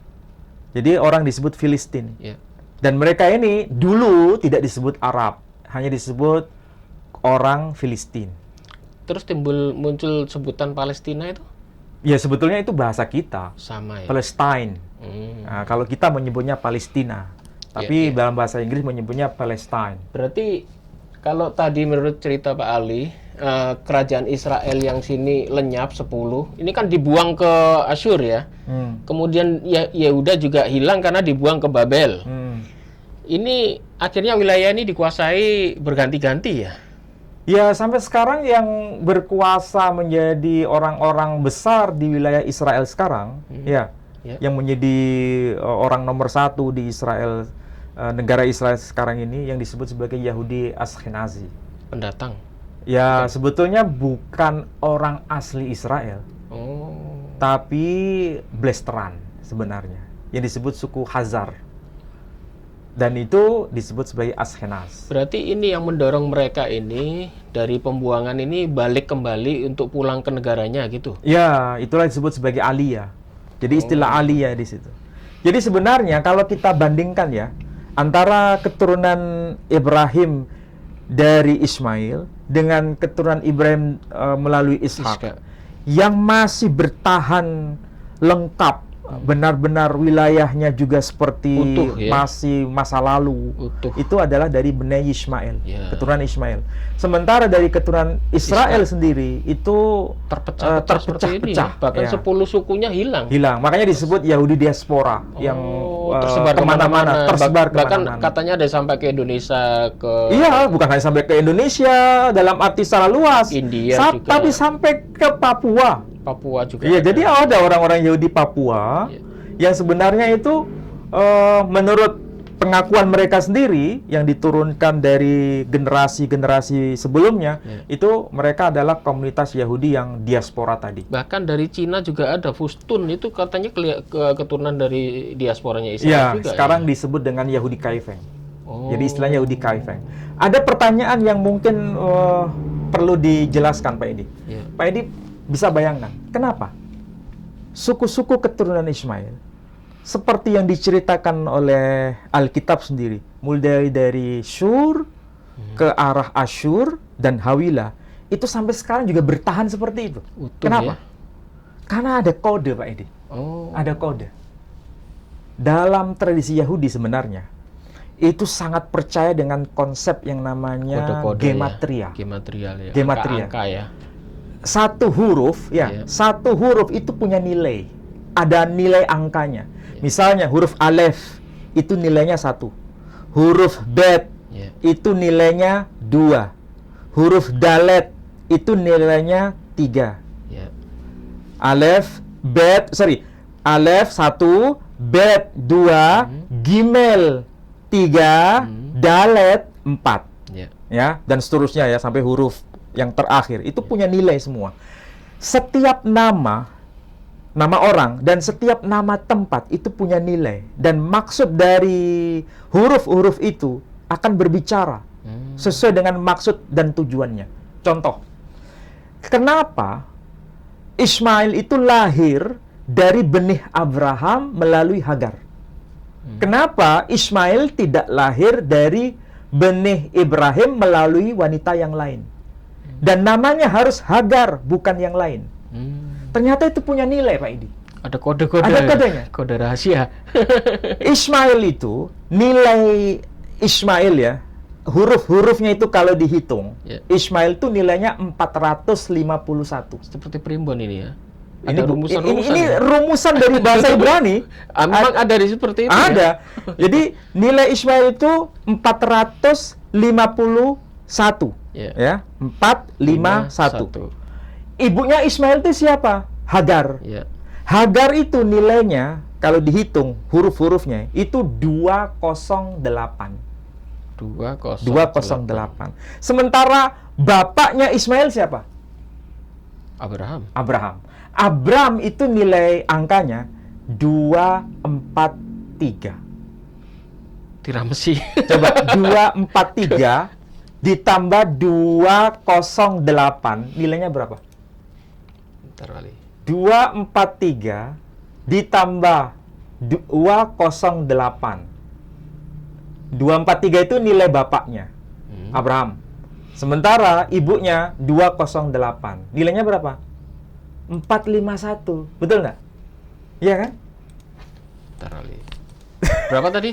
Jadi orang disebut Filistin. Dan mereka ini dulu tidak disebut Arab, hanya disebut orang Filistin.
Terus muncul sebutan Palestina itu?
Ya sebetulnya itu bahasa kita.
Sama ya.
Palestine. Nah, kalau kita menyebutnya Palestina, tapi dalam bahasa Inggris menyebutnya Palestine.
Berarti kalau tadi menurut cerita Pak Ali, kerajaan Israel yang sini lenyap 10, ini kan dibuang ke Asyur ya. Kemudian Yehuda juga hilang karena dibuang ke Babel. Ini akhirnya wilayah ini dikuasai berganti-ganti ya?
Ya, sampai sekarang yang berkuasa menjadi orang-orang besar di wilayah Israel sekarang, yang menjadi orang nomor 1 di Israel, negara Israel sekarang ini, yang disebut sebagai Yahudi Ashkenazi.
Pendatang?
Ya, sebetulnya bukan orang asli Israel, tapi Blesteran sebenarnya, yang disebut suku Hazar. Dan itu disebut sebagai Ashkenaz.
Berarti ini yang mendorong mereka ini dari pembuangan ini balik kembali untuk pulang ke negaranya gitu?
Ya, itulah disebut sebagai aliyah. Jadi istilah aliyah di situ. Jadi sebenarnya kalau kita bandingkan ya, antara keturunan Ibrahim dari Ismail dengan keturunan Ibrahim melalui Ishak, yang masih bertahan lengkap, benar-benar wilayahnya juga seperti
utuh, ya?
Masih masa lalu,
utuh.
Itu adalah dari Bnei Ismail, keturunan Ismail. Sementara dari keturunan Israel sendiri itu terpecah-pecah,
bahkan 10 sukunya hilang.
Makanya disebut Yahudi diaspora yang
tersebar
kemana-mana, tersebar
bahkan
kemana-mana.
katanya ada sampai ke Indonesia, ke
bukan hanya sampai ke Indonesia dalam arti secara luas,
India juga,
tapi sampai ke Papua
juga.
Iya, jadi ada orang-orang Yahudi Papua yang sebenarnya itu menurut pengakuan mereka sendiri yang diturunkan dari generasi-generasi sebelumnya, itu mereka adalah komunitas Yahudi yang diaspora tadi.
Bahkan dari Cina juga ada Fustun, itu katanya keturunan dari diasporanya Israel juga.
Sekarang disebut dengan Yahudi Kaifeng. Jadi istilahnya Yahudi Kaifeng. Ada pertanyaan yang mungkin perlu dijelaskan Pak Edi. Pak Edi bisa bayangkan, kenapa suku-suku keturunan Ismail seperti yang diceritakan oleh Alkitab sendiri, mulai dari Syur ke arah Asyur dan Hawilah, itu sampai sekarang juga bertahan seperti itu. Kenapa? Karena ada kode, Pak Edi. Ada kode. Dalam tradisi Yahudi sebenarnya, itu sangat percaya dengan konsep yang namanya
kode-kode,
gematria.
Gematria. Angka ya.
Satu huruf itu punya nilai, ada nilai angkanya. Misalnya huruf alef itu nilainya 1, huruf bet itu nilainya 2, huruf dalet itu nilainya 3. Alef 1, bet 2, gimel 3, dalet 4. Ya, dan seterusnya ya sampai huruf yang terakhir itu punya nilai semua. Setiap nama orang dan setiap nama tempat itu punya nilai, dan maksud dari huruf-huruf itu akan berbicara sesuai dengan maksud dan tujuannya. Contoh, kenapa Ismail itu lahir dari benih Abraham melalui Hagar? Kenapa Ismail tidak lahir dari benih Ibrahim melalui wanita yang lain? Dan namanya harus Hagar, bukan yang lain. Ternyata itu punya nilai, Pak Edi.
Ada kode-kode.
Ada kodenya.
Kode rahasia.
Ismail itu, nilai Ismail ya, huruf-hurufnya itu kalau dihitung, Ismail itu nilainya 451.
Seperti primbon ini ya.
Ini rumusan dari bahasa Ibrani.
Memang ada seperti itu.
Ada. Jadi nilai Ismail itu 451. Ya, 451. Ibunya Ismail itu siapa? Hagar. Hagar itu nilainya kalau dihitung huruf-hurufnya itu 208. 208. Sementara bapaknya Ismail siapa? Abraham itu nilai angkanya 243.
Tiramesi.
Coba 243 ditambah 208, nilainya berapa?
Bentar kali.
243 ditambah 208. 243 itu nilai bapaknya, Abraham. Sementara ibunya 208. Nilainya berapa? 451. Betul nggak? Iya kan?
Bentar, Ali. Berapa tadi?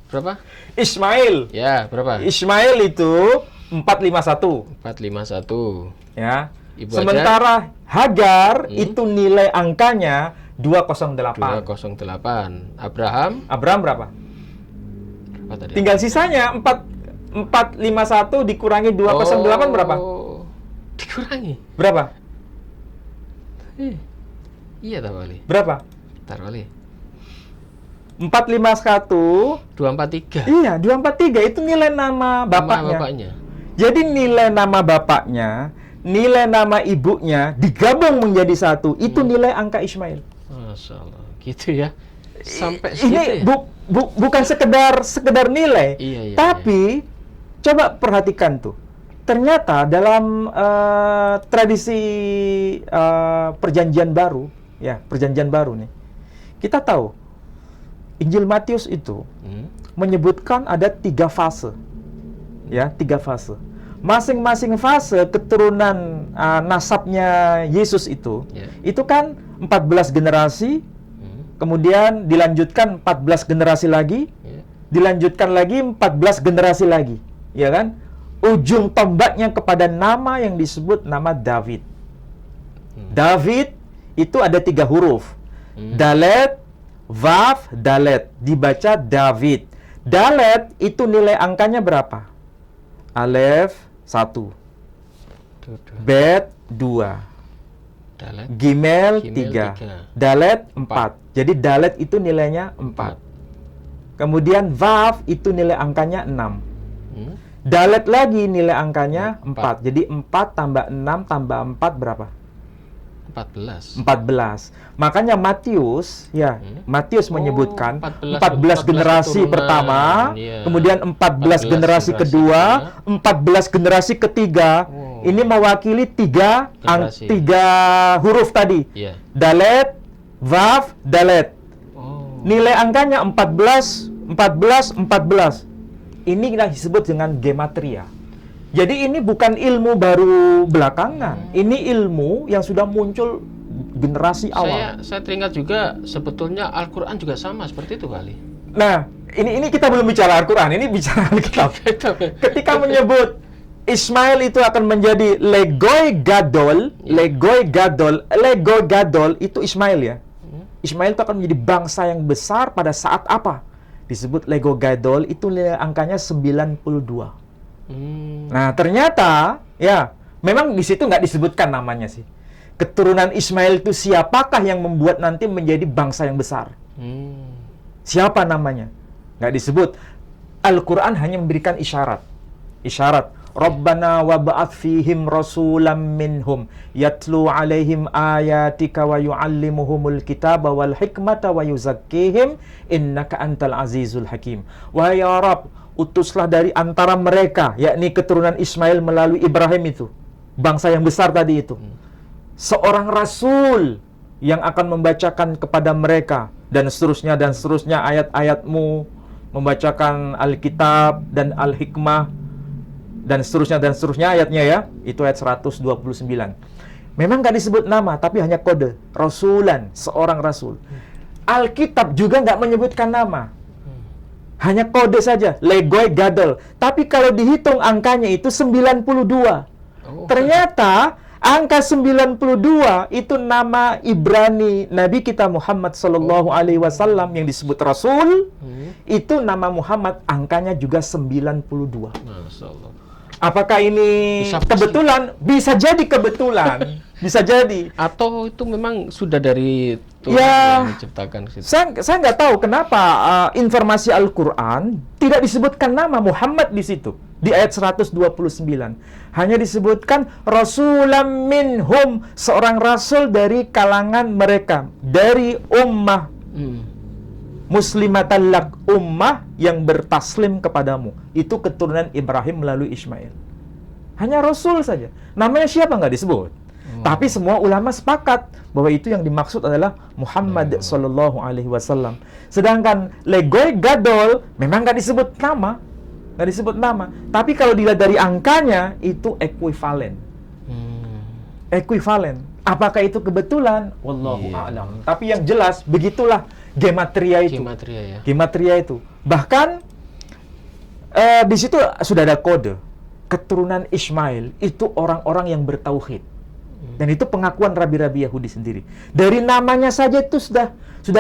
Berapa?
Ismail.
Ya, berapa?
Ismail itu 451.
451.
Ya.
Ibu
Sementara Hagar itu nilai angkanya 208.
208. Abraham
Berapa?
Apa tadi?
Tinggal sisanya 451 dikurangi 208 berapa?
Dikurangi.
Berapa?
Iya tahu Ali.
Berapa?
Bentar Ali.
451.
243.
Iya, 243 itu nilai nama bapaknya.
Bapaknya.
Jadi nilai nama bapaknya, nilai nama ibunya digabung menjadi satu. Itu nilai angka Ismail.
Masya Allah. Gitu ya. Sampai
Ini
segitu ya?
bukan sekedar nilai,
Iya,
tapi coba perhatikan tuh. Ternyata dalam tradisi perjanjian baru, ya perjanjian baru nih, kita tahu Injil Matius itu menyebutkan ada 3 fase, ya 3 fase. Masing-masing fase keturunan nasabnya Yesus itu kan 14 generasi, kemudian dilanjutkan 14 generasi lagi, dilanjutkan lagi 14 generasi lagi, ya kan? Ujung tombaknya kepada nama yang disebut nama David. David itu ada 3 huruf. Dalet, Vav, Dalet. Dibaca David. Dalet itu nilai angkanya berapa? Alef 1. Bet 2.
Dalet.
Gimel 3. Dalet 4. Jadi Dalet itu nilainya 4. Kemudian Vav itu nilai angkanya 6. Dalet lagi nilai angkanya 4. Jadi 4 tambah 6 tambah 4 berapa?
14.
Makanya Matius, Matius menyebutkan
14
generasi
keturunan,
pertama,
iya.
kemudian 14 generasi kedua, 14 generasi ketiga. Ini mewakili 3 huruf tadi.
Iya.
Dalet, Vav, Dalet. Nilai angkanya 14. Ini disebut dengan gematria. Jadi ini bukan ilmu baru belakangan. Ini ilmu yang sudah muncul generasi awal.
Saya teringat juga sebetulnya Al-Quran juga sama seperti itu kali.
Nah, ini kita belum bicara Al-Quran, ini bicara Alkitab. Ketika menyebut Ismail itu akan menjadi Legoi Gadol itu Ismail ya. Ismail itu akan menjadi bangsa yang besar pada saat apa? Disebut Lego Gadol itu nilai angkanya 92. Nah, ternyata ya, memang di situ nggak disebutkan namanya sih. Keturunan Ismail itu siapakah yang membuat nanti menjadi bangsa yang besar? Siapa namanya? Nggak disebut. Al-Quran hanya memberikan isyarat. Rabbana wa ba'ath fihim rasulam minhum yatlu alaihim ayatika wa yu'allimuhumul kitaba wal hikmata wa yuzakkihim innaka antal azizul hakim. Wahai ya Rabb, utuslah dari antara mereka, yakni keturunan Ismail melalui Ibrahim itu, bangsa yang besar tadi itu, seorang rasul yang akan membacakan kepada mereka dan seterusnya ayat-ayatmu, membacakan Alkitab dan Al-Hikmah dan seterusnya ayatnya ya. Itu ayat 129. Memang gak disebut nama, tapi hanya kode rasulan, seorang rasul. Alkitab juga nggak menyebutkan nama, hanya kode saja, Legoi Gadol. Tapi kalau dihitung angkanya itu 92. Ternyata angka 92 itu nama Ibrani Nabi kita Muhammad Sallallahu Alaihi Wasallam yang disebut Rasul. Itu nama Muhammad, angkanya juga 92.
Masya Allah.
Apakah ini kebetulan? Bisa jadi kebetulan. Bisa jadi.
Atau itu memang sudah dari Tuhan yang menciptakan.
Saya nggak tahu kenapa informasi Al-Quran tidak disebutkan nama Muhammad di situ. Di ayat 129. Hanya disebutkan Rasulam minhum, seorang rasul dari kalangan mereka. Dari ummah. Muslimatan lak, ummah yang bertaslim kepadamu. Itu keturunan Ibrahim melalui Ismail. Hanya Rasul saja. Namanya siapa nggak disebut. Tapi semua ulama sepakat bahwa itu yang dimaksud adalah Muhammad Sallallahu Alaihi Wasallam. Sedangkan Legoi Gadol memang nggak disebut nama. Tapi kalau dilihat dari angkanya itu ekuivalen. ekuivalen. Apakah itu kebetulan? Wallahu a'lam. Tapi yang jelas begitulah gematria itu. Gematria itu. Bahkan di situ sudah ada kode. Keturunan Ismail itu orang-orang yang bertauhid. Dan itu pengakuan rabi-rabi Yahudi sendiri. Dari namanya saja itu sudah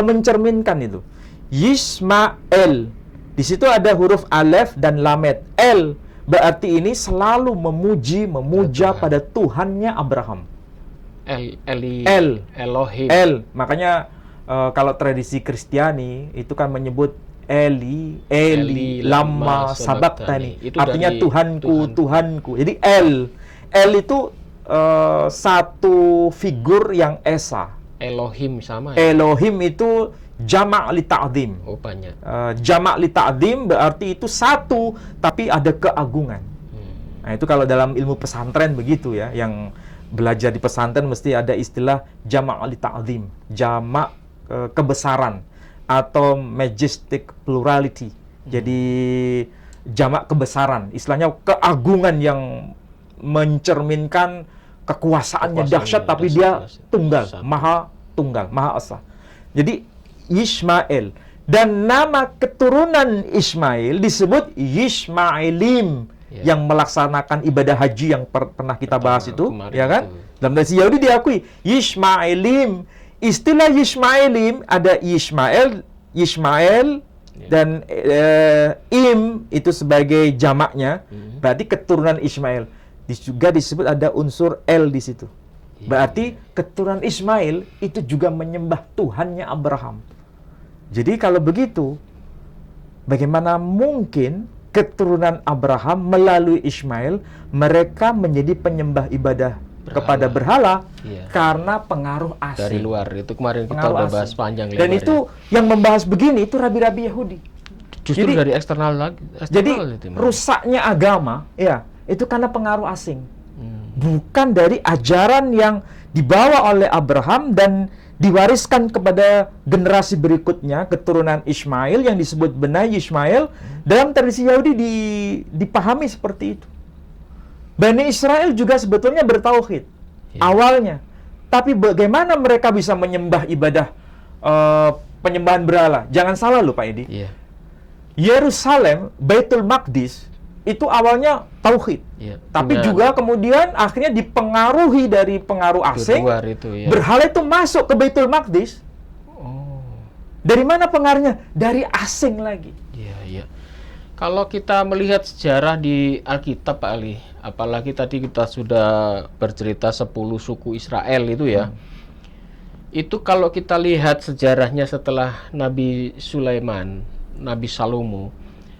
mencerminkan itu. Yismael. Di situ ada huruf alef dan lamet. El berarti ini selalu memuja pada Tuhannya Abraham.
Elohim.
Makanya kalau tradisi Kristiani itu kan menyebut Eli lama sabaktani. Artinya Tuhanku. Jadi El itu satu figur yang esa.
Elohim sama
ya? Elohim itu jamak li ta'zim.
Oh, banyak.
Jamak li ta'zim berarti itu satu tapi ada keagungan. Nah, itu kalau dalam ilmu pesantren begitu ya, yang belajar di pesantren mesti ada istilah jamak li ta'zim, jamak kebesaran atau majestic plurality. Jadi jamak kebesaran, istilahnya keagungan yang mencerminkan kekuasaannya dahsyat tapi dia tunggal, maha tunggal, maha esa. Jadi Ismail, dan nama keturunan Ismail disebut Yismailim yang melaksanakan ibadah haji yang pernah kita bahas itu, ya kan? Dalam tradisi Yahudi diakui Yismailim. Istilah Yismailim ada Ismail dan Im itu sebagai jamaknya, berarti keturunan Ismail. Juga disebut ada unsur El di situ. Berarti keturunan Ismail itu juga menyembah Tuhannya Abraham. Jadi kalau begitu, bagaimana mungkin keturunan Abraham melalui Ismail mereka menjadi penyembah ibadah kepada berhala karena pengaruh asing
dari luar. Itu kemarin kita udah bahas panjang lebar.
Dan itu yang membahas begini itu rabi-rabi Yahudi.
Justru dari eksternal lagi.
Jadi rusaknya agama itu karena pengaruh asing. Bukan dari ajaran yang dibawa oleh Abraham dan diwariskan kepada generasi berikutnya, keturunan Ismail yang disebut Benai Ismail. Dalam tradisi Yahudi dipahami seperti itu. Bani Israel juga sebetulnya bertauhid awalnya. Tapi bagaimana mereka bisa menyembah ibadah penyembahan berhala? Jangan salah loh Pak Edi. Yerusalem, Baitul Maqdis itu awalnya tauhid. Tapi juga kemudian akhirnya dipengaruhi dari pengaruh asing. Berhala itu masuk ke Baitul Maqdis. Dari mana pengaruhnya? Dari asing lagi.
Kalau kita melihat sejarah di Alkitab Pak Ali, apalagi tadi kita sudah bercerita 10 suku Israel itu ya. Itu kalau kita lihat sejarahnya setelah Nabi Sulaiman, Nabi Salomo,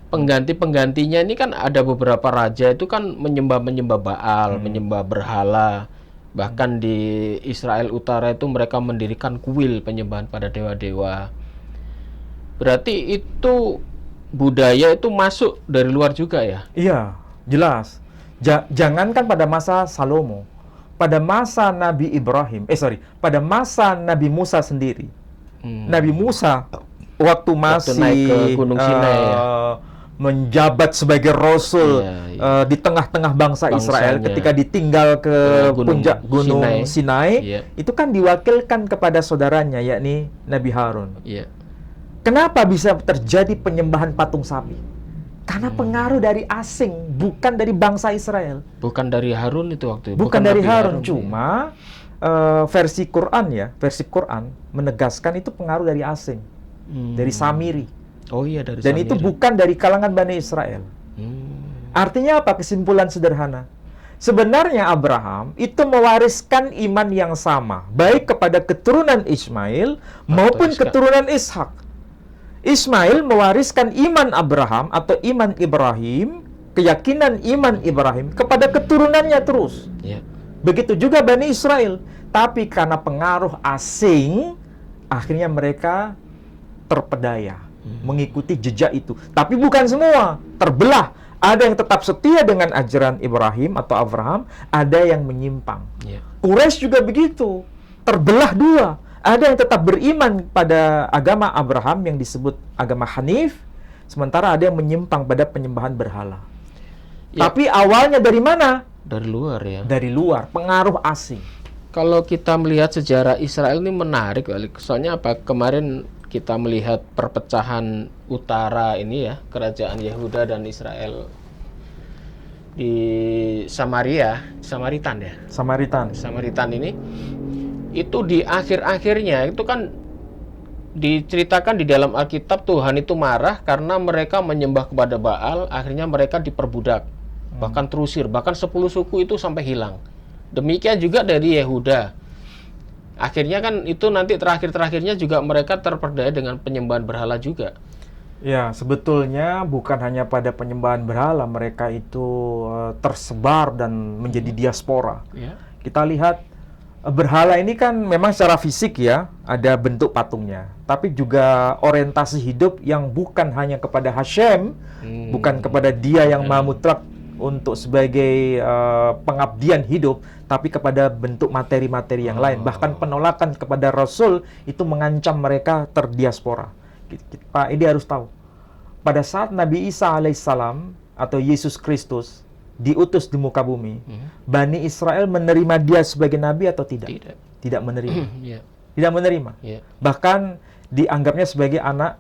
pengganti-penggantinya ini kan ada beberapa raja itu kan menyembah Baal, menyembah berhala. Bahkan di Israel Utara itu mereka mendirikan kuil penyembahan pada dewa-dewa. Berarti itu budaya itu masuk dari luar juga ya?
Iya, jelas. Jangankan pada masa Salomo, pada masa Nabi Ibrahim, pada masa Nabi Musa sendiri. Nabi Musa waktu masih
naik ke Gunung Sinai
menjabat sebagai rasul di tengah-tengah bangsa Israel ketika ditinggal ke puncak Gunung Sinai, itu kan diwakilkan kepada saudaranya yakni Nabi Harun. Kenapa bisa terjadi penyembahan patung sapi? Karena pengaruh dari asing, bukan dari bangsa Israel.
Bukan dari Harun itu waktu itu.
Bukan dari Harun, cuma versi Quran menegaskan itu pengaruh dari asing, dari Samiri.
Oh iya, dari
Dan
Samiri.
itu bukan dari kalangan Bani Israel. Artinya apa? Kesimpulan sederhana. Sebenarnya Abraham itu mewariskan iman yang sama, baik kepada keturunan Ismail maupun keturunan Ishak. Ismail mewariskan iman Abraham atau iman Ibrahim, keyakinan iman Ibrahim kepada keturunannya terus. Begitu juga Bani Israel. Tapi karena pengaruh asing, akhirnya mereka terpedaya mengikuti jejak itu. Tapi bukan semua, terbelah. Ada yang tetap setia dengan ajaran Ibrahim atau Abraham, ada yang menyimpang. Quraisy juga begitu, terbelah dua. Ada yang tetap beriman pada agama Abraham yang disebut agama Hanif, sementara ada yang menyimpang pada penyembahan berhala. Tapi awalnya dari mana?
Dari luar ya.
Dari luar, pengaruh asing.
Kalau kita melihat sejarah Israel ini menarik, soalnya apa? Kemarin kita melihat perpecahan utara ini ya, kerajaan Yehuda dan Israel di Samaritan ya. Samaritan ini itu di akhir-akhirnya itu kan diceritakan di dalam Alkitab Tuhan itu marah karena mereka menyembah kepada Baal, akhirnya mereka diperbudak, bahkan terusir, bahkan 10 suku itu sampai hilang. Demikian juga dari Yehuda. Akhirnya kan itu nanti terakhir-terakhirnya juga mereka terperdaya dengan penyembahan berhala juga.
Ya, sebetulnya bukan hanya pada penyembahan berhala, mereka itu tersebar dan menjadi diaspora.
Ya.
Kita lihat berhala ini kan memang secara fisik ya, ada bentuk patungnya. Tapi juga orientasi hidup yang bukan hanya kepada Hashem, bukan kepada Dia yang Maha Mutlak untuk sebagai pengabdian hidup, tapi kepada bentuk materi-materi yang lain. Bahkan penolakan kepada Rasul itu mengancam mereka terdiaspora. Pak Edi harus tahu, pada saat Nabi Isa alaihissalam atau Yesus Kristus diutus di muka bumi, Bani Israel menerima dia sebagai nabi atau tidak? Tidak menerima. Tidak menerima. Bahkan dianggapnya sebagai anak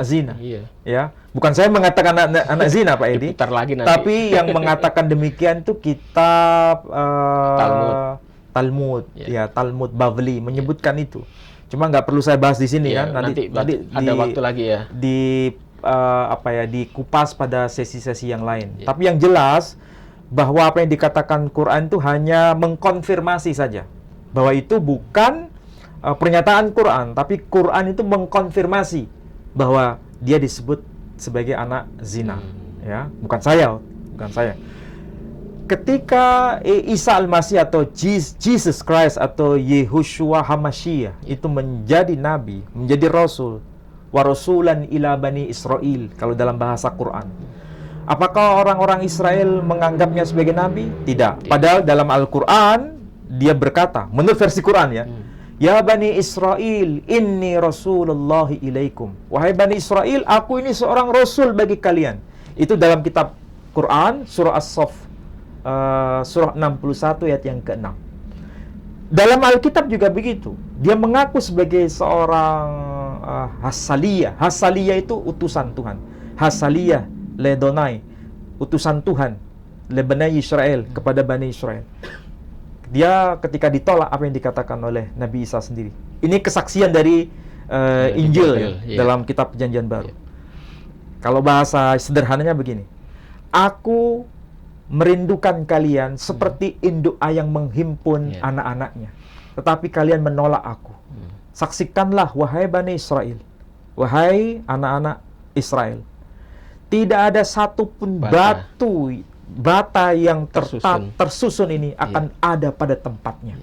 zina. Ya, bukan saya mengatakan anak zina, Pak Edi. Tapi yang mengatakan demikian itu kitab Talmud, Talmud Bavli menyebutkan itu. Cuma nggak perlu saya bahas di sini kan. Nanti
ada waktu lagi ya.
Dikupas pada sesi-sesi yang lain. Tapi yang jelas bahwa apa yang dikatakan Quran itu hanya mengkonfirmasi saja bahwa itu bukan pernyataan Quran, tapi Quran itu mengkonfirmasi bahwa dia disebut sebagai anak zina. Ya, bukan saya. Ketika Isa Al-Masih atau Jesus Christ atau Yehoshua Hamashiach itu menjadi nabi, menjadi rasul, wa rasulan ila bani Israel kalau dalam bahasa Quran. Apakah orang-orang Israel menganggapnya sebagai nabi? Tidak. Padahal dalam Al-Quran dia berkata, menurut versi Quran ya, ya bani Israel, inni rasulullahi ilaikum. Wahai bani Israel, aku ini seorang rasul bagi kalian. Itu dalam kitab Quran surah As-Saff surah 61 ayat yang ke-6. Dalam Alkitab juga begitu. Dia mengaku sebagai seorang Hasaliyah. Hasaliyah itu utusan Tuhan. Hasaliyah ledonai, utusan Tuhan lebenai Israel kepada Bani Israel. Dia ketika ditolak apa yang dikatakan oleh Nabi Isa sendiri. Ini kesaksian dari Injil dalam kitab Perjanjian Baru. Kalau bahasa sederhananya begini, aku merindukan kalian seperti induk ayam menghimpun anak-anaknya, tetapi kalian menolak aku. Saksikanlah wahai Bani Israel, wahai anak-anak Israel, tidak ada satupun bata yang tersusun ini akan ada pada tempatnya.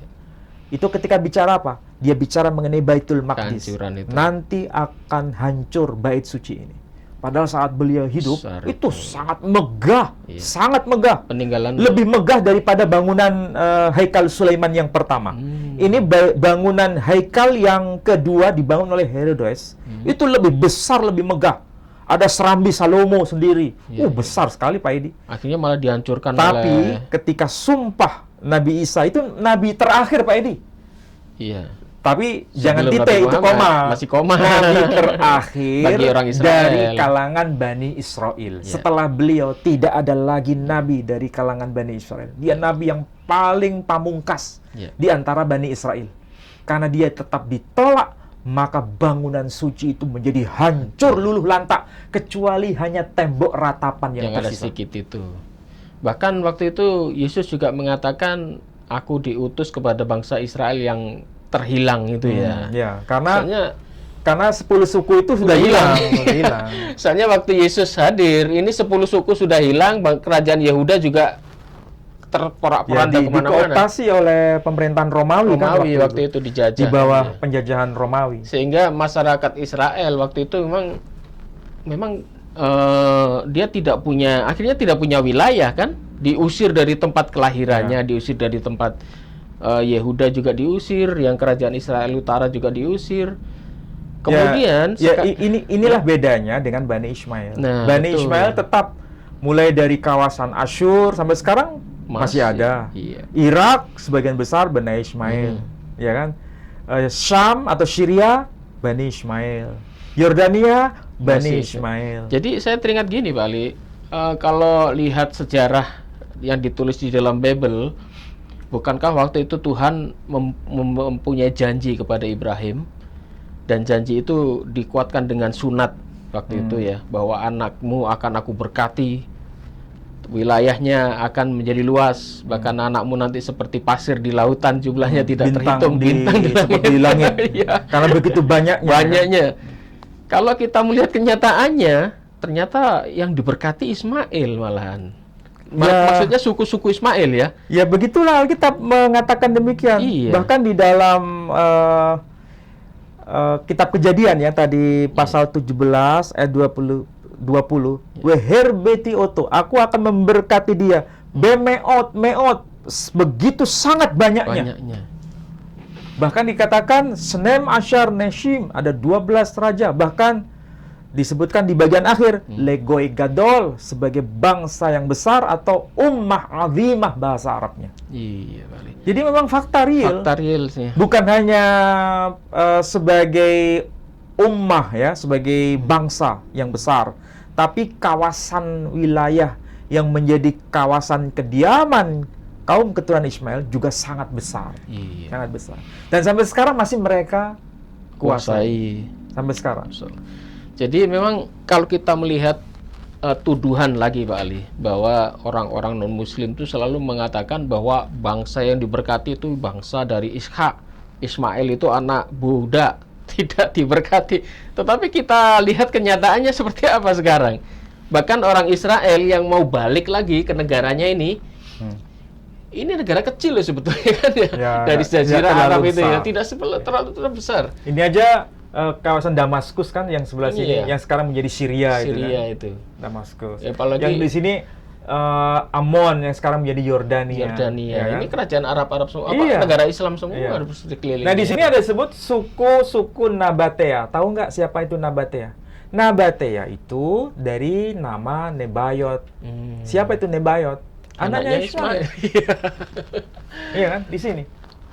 Itu ketika bicara apa? Dia bicara mengenai Baitul Maqdis. Nanti akan hancur bait suci ini. Padahal saat beliau hidup itu sangat megah, sangat megah.
Peninggalan
lebih megah daripada bangunan Haikal Sulaiman yang pertama. Ini bangunan Haikal yang kedua dibangun oleh Herodes. Itu lebih besar, lebih megah. Ada Serambi Salomo sendiri. Besar sekali Pak Edi.
Akhirnya malah dihancurkan.
Tapi ketika sumpah Nabi Isa itu nabi terakhir Pak Edi.
Iya.
Tapi jangan titik, itu koma.
Masih koma.
Nabi terakhir
bagi orang Israel,
dari kalangan Bani Israel. Setelah beliau tidak ada lagi nabi dari kalangan Bani Israel. Dia nabi yang paling pamungkas di antara Bani Israel. Karena dia tetap ditolak, maka bangunan suci itu menjadi hancur luluh lantak, kecuali hanya tembok ratapan yang tersisa.
Ada sedikit itu. Bahkan waktu itu Yesus juga mengatakan, aku diutus kepada bangsa Israel yang terhilang itu
ya. Karena 10 suku itu sudah hilang.
Soalnya waktu Yesus hadir, ini 10 suku sudah hilang, kerajaan Yehuda juga terporak-poranda kemana-mana.
Dikooptasi oleh pemerintahan Romawi kan
waktu itu dijajah.
Di bawah penjajahan Romawi.
Sehingga masyarakat Israel waktu itu memang dia akhirnya tidak punya wilayah kan, diusir dari tempat kelahirannya, diusir dari tempat Yehuda juga diusir, yang kerajaan Israel Utara juga diusir. Kemudian
inilah bedanya dengan Bani Ishmael. Bani Ishmael tetap mulai dari kawasan Asyur sampai sekarang masih ada.
Iya.
Irak sebagian besar Bani Ismail, ya kan? Syam atau Syria Bani Ismail, Yordania Bani Ismail.
Jadi saya teringat gini Pak Ali, kalau lihat sejarah yang ditulis di dalam Bible, bukankah waktu itu Tuhan mempunyai janji kepada Ibrahim, dan janji itu dikuatkan dengan sunat waktu itu ya, bahwa anakmu akan aku berkati, wilayahnya akan menjadi luas, bahkan anakmu nanti seperti pasir di lautan, jumlahnya tidak terhitung, bintang
seperti di langit.
Ya.
Karena begitu banyaknya. Kalau kita melihat kenyataannya, ternyata yang diberkati Ismail malahan. Maksudnya suku-suku Ismail ya. Ya begitulah Alkitab mengatakan demikian. Iya. Bahkan di dalam kitab Kejadian ya, tadi pasal 17 ayat 20, Weherbeti oto, aku akan memberkati dia, bemeot, meot, begitu sangat banyaknya. Bahkan dikatakan Senem Asyar Neshim, ada 12 raja. Bahkan disebutkan di bagian akhir Legoi Gadol, sebagai bangsa yang besar atau ummah azimah bahasa Arabnya.
Iya, balik.
Jadi memang fakta real sih. Bukan hanya sebagai ummah ya, sebagai bangsa yang besar, tapi kawasan wilayah yang menjadi kawasan kediaman kaum keturunan Ismail juga sangat besar. Iya. Sangat besar. Dan sampai sekarang masih mereka kuasai. Sampai sekarang. Jadi memang kalau kita melihat tuduhan lagi Pak Ali, bahwa orang-orang non-muslim itu selalu mengatakan bahwa bangsa yang diberkati itu bangsa dari Ishak. Ismail itu anak budak, tidak diberkati. Tetapi kita lihat kenyataannya seperti apa sekarang. Bahkan orang Israel yang mau balik lagi ke negaranya ini negara kecil ya sebetulnya kan ya, dari Jazirah Arab itu ya, tidak terlalu besar. Ini aja kawasan Damaskus kan yang sebelah sini, yang sekarang menjadi Syria itu. Damaskus. Ya, apalagi yang di sini Ammon yang sekarang menjadi Yordania. Ya, ini kan? Kerajaan Arab semua, negara Islam semua harus dikelilingi. Nah, di sini ada disebut suku Nabatea. Tahu nggak siapa itu Nabatea? Nabatea itu dari nama Nebayot. Siapa itu Nebayot? Anaknya Ismail. Iya kan? Di sini.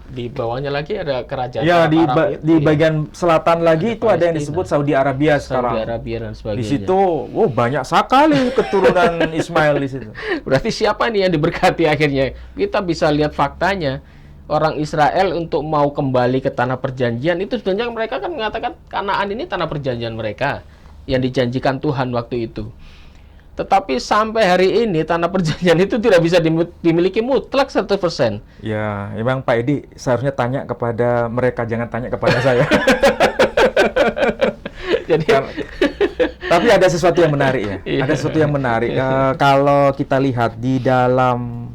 Di bawahnya lagi ada kerajaan Arab di bagian selatan lagi itu ada yang disebut Saudi Arabia sekarang. Saudi Arabia dan sebagainya. Di situ, banyak sekali keturunan Ismail di situ. Berarti siapa nih yang diberkati akhirnya? Kita bisa lihat faktanya. Orang Israel untuk mau kembali ke tanah perjanjian itu sebenarnya mereka kan mengatakan Kanaan ini tanah perjanjian mereka yang dijanjikan Tuhan waktu itu. Tetapi sampai hari ini tanah perjanjian itu tidak bisa dimiliki mutlak 100%. Ya, memang Pak Edi seharusnya tanya kepada mereka, jangan tanya kepada saya. Jadi, tapi ada sesuatu yang menarik ya. Ada sesuatu yang menarik. Kalau kita lihat di dalam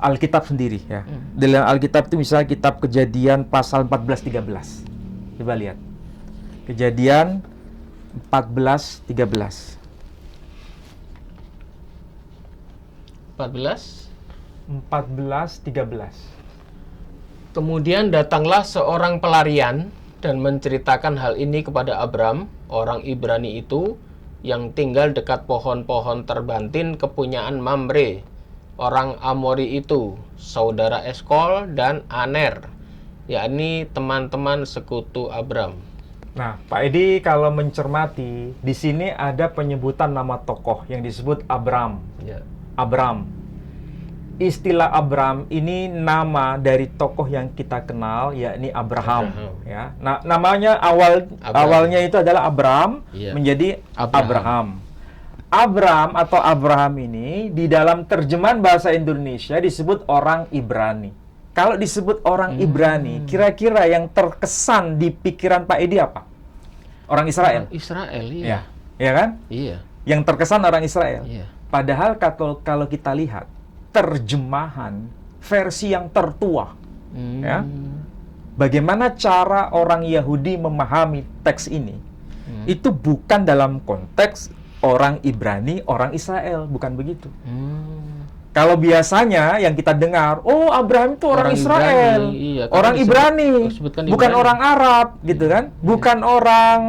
Alkitab sendiri ya. Di dalam Alkitab itu misalnya kitab Kejadian pasal 14-13. Coba lihat. Kejadian 14-13. 14-13. Kemudian datanglah seorang pelarian dan menceritakan hal ini kepada Abram, orang Ibrani itu, yang tinggal dekat pohon-pohon terbantin kepunyaan Mamre, orang Amori itu, saudara Eskol dan Aner, yakni teman-teman sekutu Abram. Nah, Pak Edi kalau mencermati, di sini ada penyebutan nama tokoh yang disebut Abram. Ya. Abram. Istilah Abram ini nama dari tokoh yang kita kenal, yakni Abraham. Ya. Nah, namanya awalnya itu adalah Abram, menjadi Abraham. Abram atau Abraham ini di dalam terjemahan bahasa Indonesia disebut orang Ibrani. Kalau disebut orang Ibrani, kira-kira yang terkesan di pikiran Pak Edi apa? Orang Israel. Israel, iya. Ya kan? Iya. Yang terkesan orang Israel. Iya. Padahal kalau kita lihat terjemahan versi yang tertua, ya, bagaimana cara orang Yahudi memahami teks ini, itu bukan dalam konteks orang Ibrani, orang Israel, bukan begitu. Kalau biasanya yang kita dengar, oh Abraham itu orang Israel, Ibrani, iya, orang Ibrani, bukan orang Arab, gitu kan? Bukan orang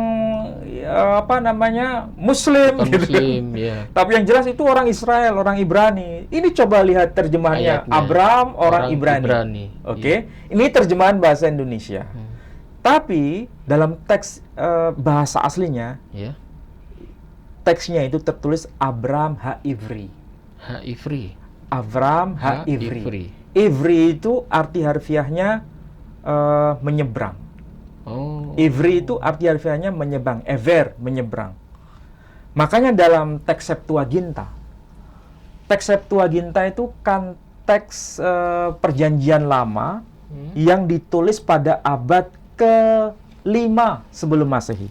Muslim,
Bukan
gitu.
Muslim, ya.
Tapi yang jelas itu orang Israel, orang Ibrani. Ini coba lihat terjemahannya.
Ayatnya.
Abraham orang Ibrani.
Iya.
Ini terjemahan bahasa Indonesia. Tapi dalam teks bahasa aslinya,
Ya.
teksnya itu tertulis Abram Ha-Ivri.
Ha-Ivri.
Avram Ha-Ivri. Ivri itu arti harfiahnya menyeberang.
Oh.
Ivri itu arti harfiahnya menyeberang. Ever, menyeberang. Makanya dalam teks Septuaginta itu kan teks perjanjian lama yang ditulis pada abad ke-5 sebelum Masehi.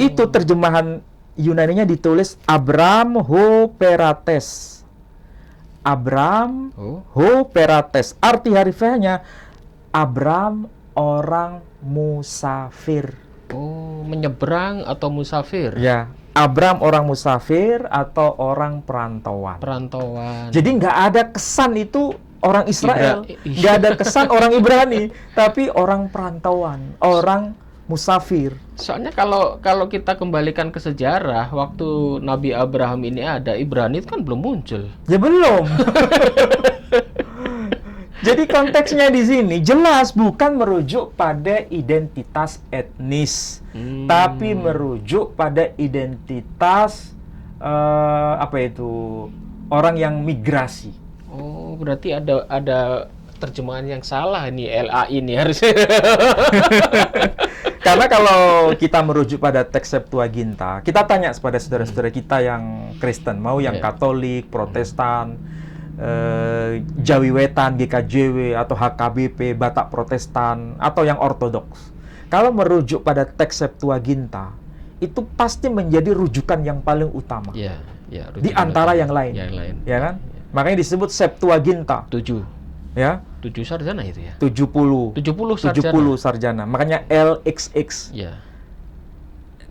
Itu terjemahan Yunaninya ditulis Abram ho perates. Abram ho perates. Arti harfiahnya Abram orang musafir.
Oh, menyeberang atau musafir?
Ya, Abram orang musafir atau orang perantauan.
Perantauan.
Jadi nggak ada kesan itu orang Israel,
Iya.
nggak ada kesan orang Ibrani, tapi orang perantauan, orang musafir.
Soalnya kalau kita kembalikan ke sejarah, waktu Nabi Abraham ini ada, Ibrani itu kan belum muncul.
Ya belum. Jadi konteksnya di sini jelas bukan merujuk pada identitas etnis, tapi merujuk pada identitas orang yang migrasi.
Oh, berarti ada terjemahan yang salah nih, LA ini harusnya.
Karena kalau kita merujuk pada teks Septuaginta, kita tanya kepada saudara-saudara kita yang Kristen, mau yang Katolik, Protestan, Jawi Wetan, GKJW, atau HKBP, Batak Protestan, atau yang Ortodoks. Kalau merujuk pada teks Septuaginta, itu pasti menjadi rujukan yang paling utama.
Ya,
di antara yang lain. Ya kan? Makanya disebut Septuaginta.
7.
Ya.
7 sarjana itu ya?
70 sarjana. Makanya LXX.
Ya.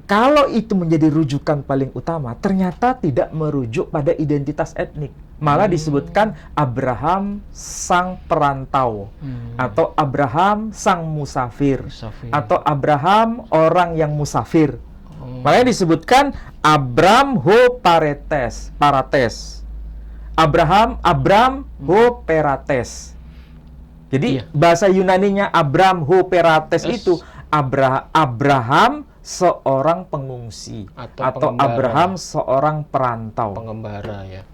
Kalau itu menjadi rujukan paling utama, ternyata tidak merujuk pada identitas etnik. Malah disebutkan Abraham sang perantau, atau Abraham sang musafir, atau Abraham orang yang musafir. Makanya disebutkan Abram ho parates. Abram ho perates. Jadi bahasa Yunaninya Abram ho perates itu Abraham seorang pengungsi atau Abraham seorang perantau.
Pengembara ya.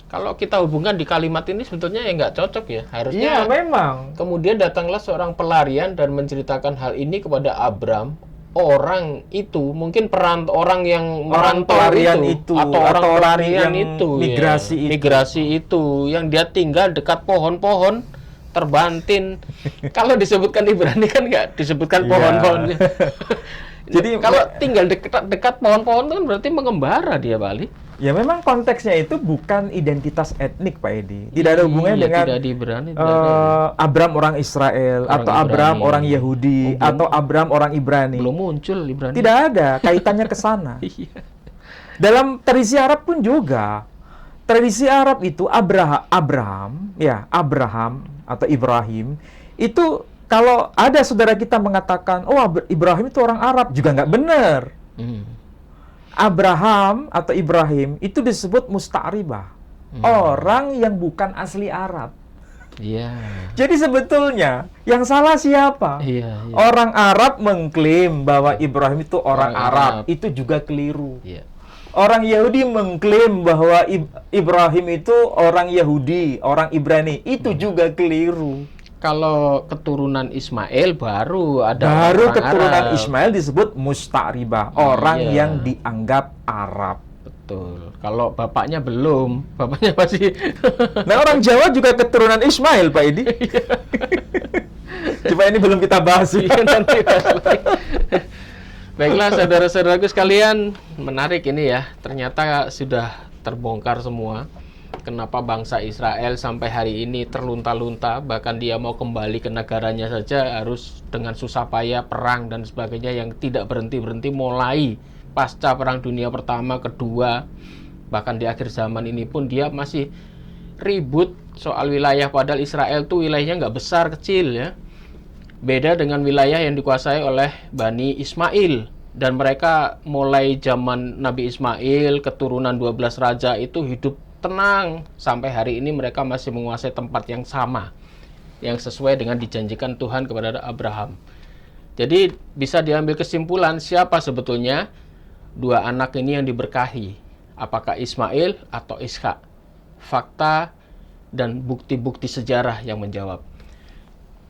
Kalau kita hubungkan di kalimat ini sebetulnya ya nggak cocok ya. Harusnya
memang.
Kemudian datanglah seorang pelarian dan menceritakan hal ini kepada Abram. Orang itu mungkin orang yang merantau itu atau orang pelarian itu migrasi itu yang dia tinggal dekat pohon-pohon terbantin. Kalau disebutkan Ibrani kan nggak disebutkan pohon-pohonnya. Jadi kalau tinggal dekat pohon-pohon itu kan berarti mengembara dia, Bali.
Ya memang konteksnya itu bukan identitas etnik, Pak Edi. Tidak ada hubungannya dengan
tidak di Ibrani,
Abram orang Israel, atau Abram orang Yahudi, atau Abram orang Ibrani.
Belum muncul Ibrani.
Tidak ada kaitannya ke sana. Dalam tradisi Arab pun juga. Tradisi Arab itu Abraham atau Ibrahim itu, kalau ada saudara kita mengatakan, oh Ibrahim itu orang Arab, juga nggak benar. Abraham atau Ibrahim itu disebut musta'ribah, orang yang bukan asli Arab. Jadi sebetulnya yang salah siapa? Orang Arab mengklaim bahwa Ibrahim itu orang Arab, itu juga keliru. Orang Yahudi mengklaim bahwa Ibrahim itu orang Yahudi, orang Ibrani, itu juga keliru.
Kalau keturunan Ismail baru
keturunan
Arab.
Ismail disebut musta'ribah, orang yang dianggap Arab.
Betul. Kalau bapaknya belum, bapaknya masih.
Nah, orang Jawa juga keturunan Ismail, Pak Edi. Coba ini belum kita bahas.
Nanti bahas lagi. Baiklah, saudara-saudaraku sekalian, menarik ini ya. Ternyata sudah terbongkar semua. Kenapa bangsa Israel sampai hari ini terlunta-lunta, bahkan dia mau kembali ke negaranya saja harus dengan susah payah, perang dan sebagainya yang tidak berhenti-berhenti mulai pasca Perang Dunia Pertama, Kedua, bahkan di akhir zaman ini pun dia masih ribut soal wilayah, padahal Israel tuh wilayahnya nggak besar, kecil ya. Beda dengan wilayah yang dikuasai oleh Bani Ismail Dan mereka mulai zaman Nabi Ismail, keturunan 12 raja itu hidup tenang. Sampai hari ini mereka masih menguasai tempat yang sama, yang sesuai dengan dijanjikan Tuhan kepada Abraham. Jadi bisa diambil kesimpulan siapa sebetulnya dua anak ini yang diberkahi. Apakah Ismail atau Ishak? Fakta dan bukti-bukti sejarah yang menjawab.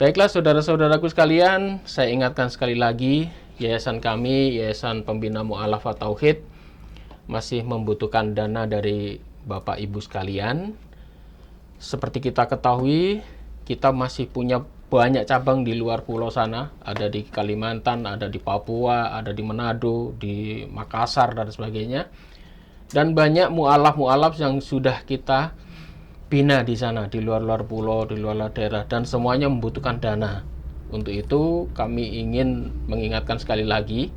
Baiklah saudara-saudaraku sekalian, saya ingatkan sekali lagi, yayasan kami, Yayasan Pembina Mu'alafah Tauhid, masih membutuhkan dana dari Bapak Ibu sekalian. Seperti kita ketahui, kita masih punya banyak cabang di luar pulau sana, ada di Kalimantan, ada di Papua, ada di Manado, di Makassar, dan sebagainya. Dan banyak mu'alaf yang sudah kita bina di sana, di luar-luar pulau, di luar daerah, dan semuanya membutuhkan dana. Untuk itu kami ingin mengingatkan sekali lagi,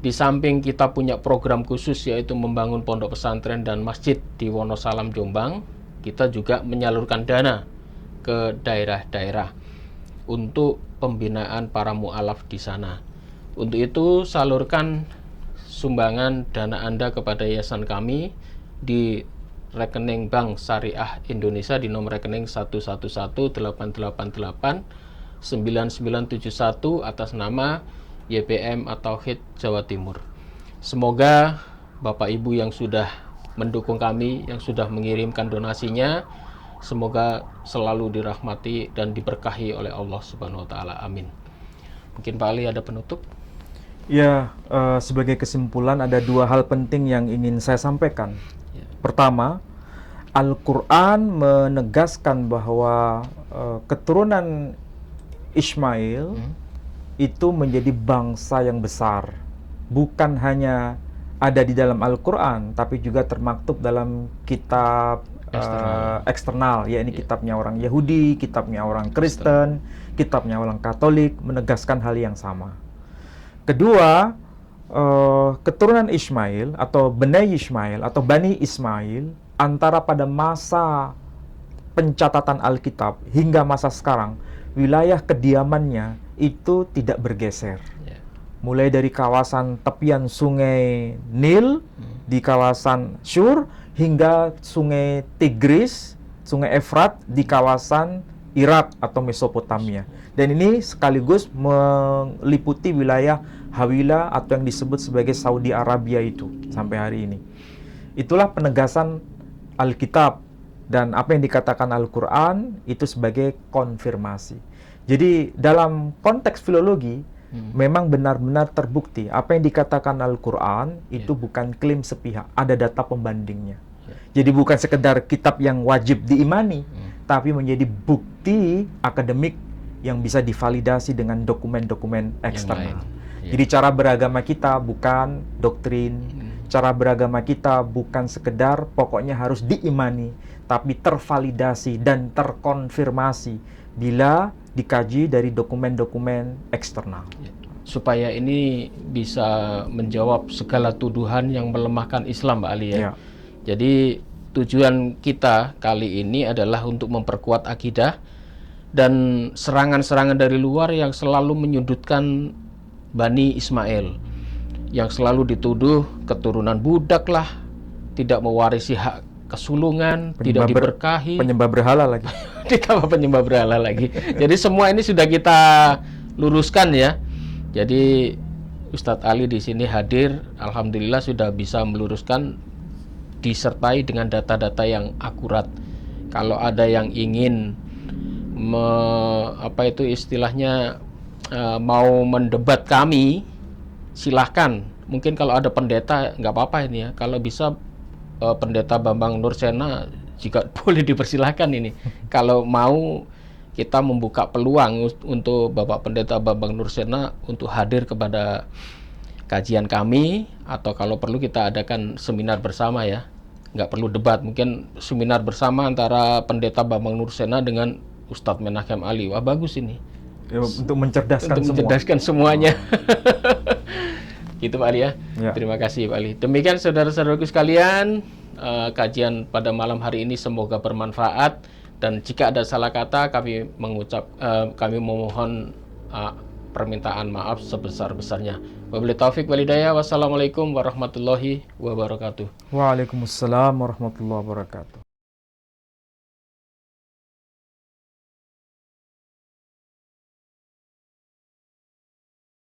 di samping kita punya program khusus yaitu membangun pondok pesantren dan masjid di Wonosalam, Jombang, kita juga menyalurkan dana ke daerah-daerah untuk pembinaan para mu'alaf di sana. Untuk itu salurkan sumbangan dana Anda kepada yayasan kami di rekening Bank Syariah Indonesia di nomor rekening 111889971 atas nama YPM At-Tauhid Jawa Timur. Semoga Bapak Ibu yang sudah mendukung kami, yang sudah mengirimkan donasinya, semoga selalu dirahmati dan diberkahi oleh Allah Subhanahu wa taala. Amin. Mungkin Pak Ali ada penutup?
Ya, sebagai kesimpulan ada dua hal penting yang ingin saya sampaikan. Pertama, Al-Quran menegaskan bahwa keturunan Ismail itu menjadi bangsa yang besar. Bukan hanya ada di dalam Al-Quran, tapi juga termaktub dalam kitab eksternal, yakni kitabnya orang Yahudi, kitabnya orang Kristen, kitabnya orang Katolik, menegaskan hal yang sama. Kedua, keturunan Ismail atau Bani Ismail atau Bani Ismail antara pada masa pencatatan Alkitab hingga masa sekarang, wilayah kediamannya itu tidak bergeser. Mulai dari kawasan tepian sungai Nil di kawasan Syur hingga sungai Tigris, sungai Efrat di kawasan Irak atau Mesopotamia. Dan ini sekaligus meliputi wilayah Hawila atau yang disebut sebagai Saudi Arabia itu sampai hari ini. Itulah penegasan Alkitab dan apa yang dikatakan Al-Quran itu sebagai konfirmasi. Jadi dalam konteks filologi memang benar-benar terbukti apa yang dikatakan Al-Quran itu bukan klaim sepihak, ada data pembandingnya. Jadi bukan sekedar kitab yang wajib diimani, tapi menjadi bukti akademik yang bisa divalidasi dengan dokumen-dokumen eksternal. Jadi cara beragama kita bukan doktrin, cara beragama kita bukan sekedar pokoknya harus diimani, tapi tervalidasi dan terkonfirmasi bila dikaji dari dokumen-dokumen eksternal.
Supaya ini bisa menjawab segala tuduhan yang melemahkan Islam, Pak Ali ya. Jadi tujuan kita kali ini adalah untuk memperkuat akidah dan serangan-serangan dari luar yang selalu menyudutkan Bani Ismail, yang selalu dituduh keturunan budak lah, tidak mewarisi hak kesulungan, tidak diberkahi,
penyembah berhala lagi.
Ditambah penyembah berhala lagi. Jadi semua ini sudah kita luruskan ya. Jadi Ustadz Ali di sini hadir, alhamdulillah sudah bisa meluruskan disertai dengan data-data yang akurat. Kalau ada yang ingin mau mendebat kami, silahkan. Mungkin kalau ada pendeta nggak apa-apa ini ya. Kalau bisa pendeta Bambang Nursena jika boleh dipersilahkan ini. Kalau mau kita membuka peluang untuk Bapak Pendeta Bambang Nursena untuk hadir kepada kajian kami, atau kalau perlu kita adakan seminar bersama ya. Nggak perlu debat, mungkin seminar bersama antara Pendeta Bambang Nursena dengan Ustadz Menahem Ali. Wah bagus ini.
Ya, untuk mencerdaskan
semuanya. Gitu Pak Ali ya. Terima kasih Pak Ali. Demikian saudara-saudaraku sekalian, kajian pada malam hari ini semoga bermanfaat, dan jika ada salah kata kami memohon permintaan maaf sebesar-besarnya. Wabillahi taufik walhidayah. Wassalamualaikum warahmatullahi wabarakatuh.
Waalaikumsalam warahmatullahi wabarakatuh.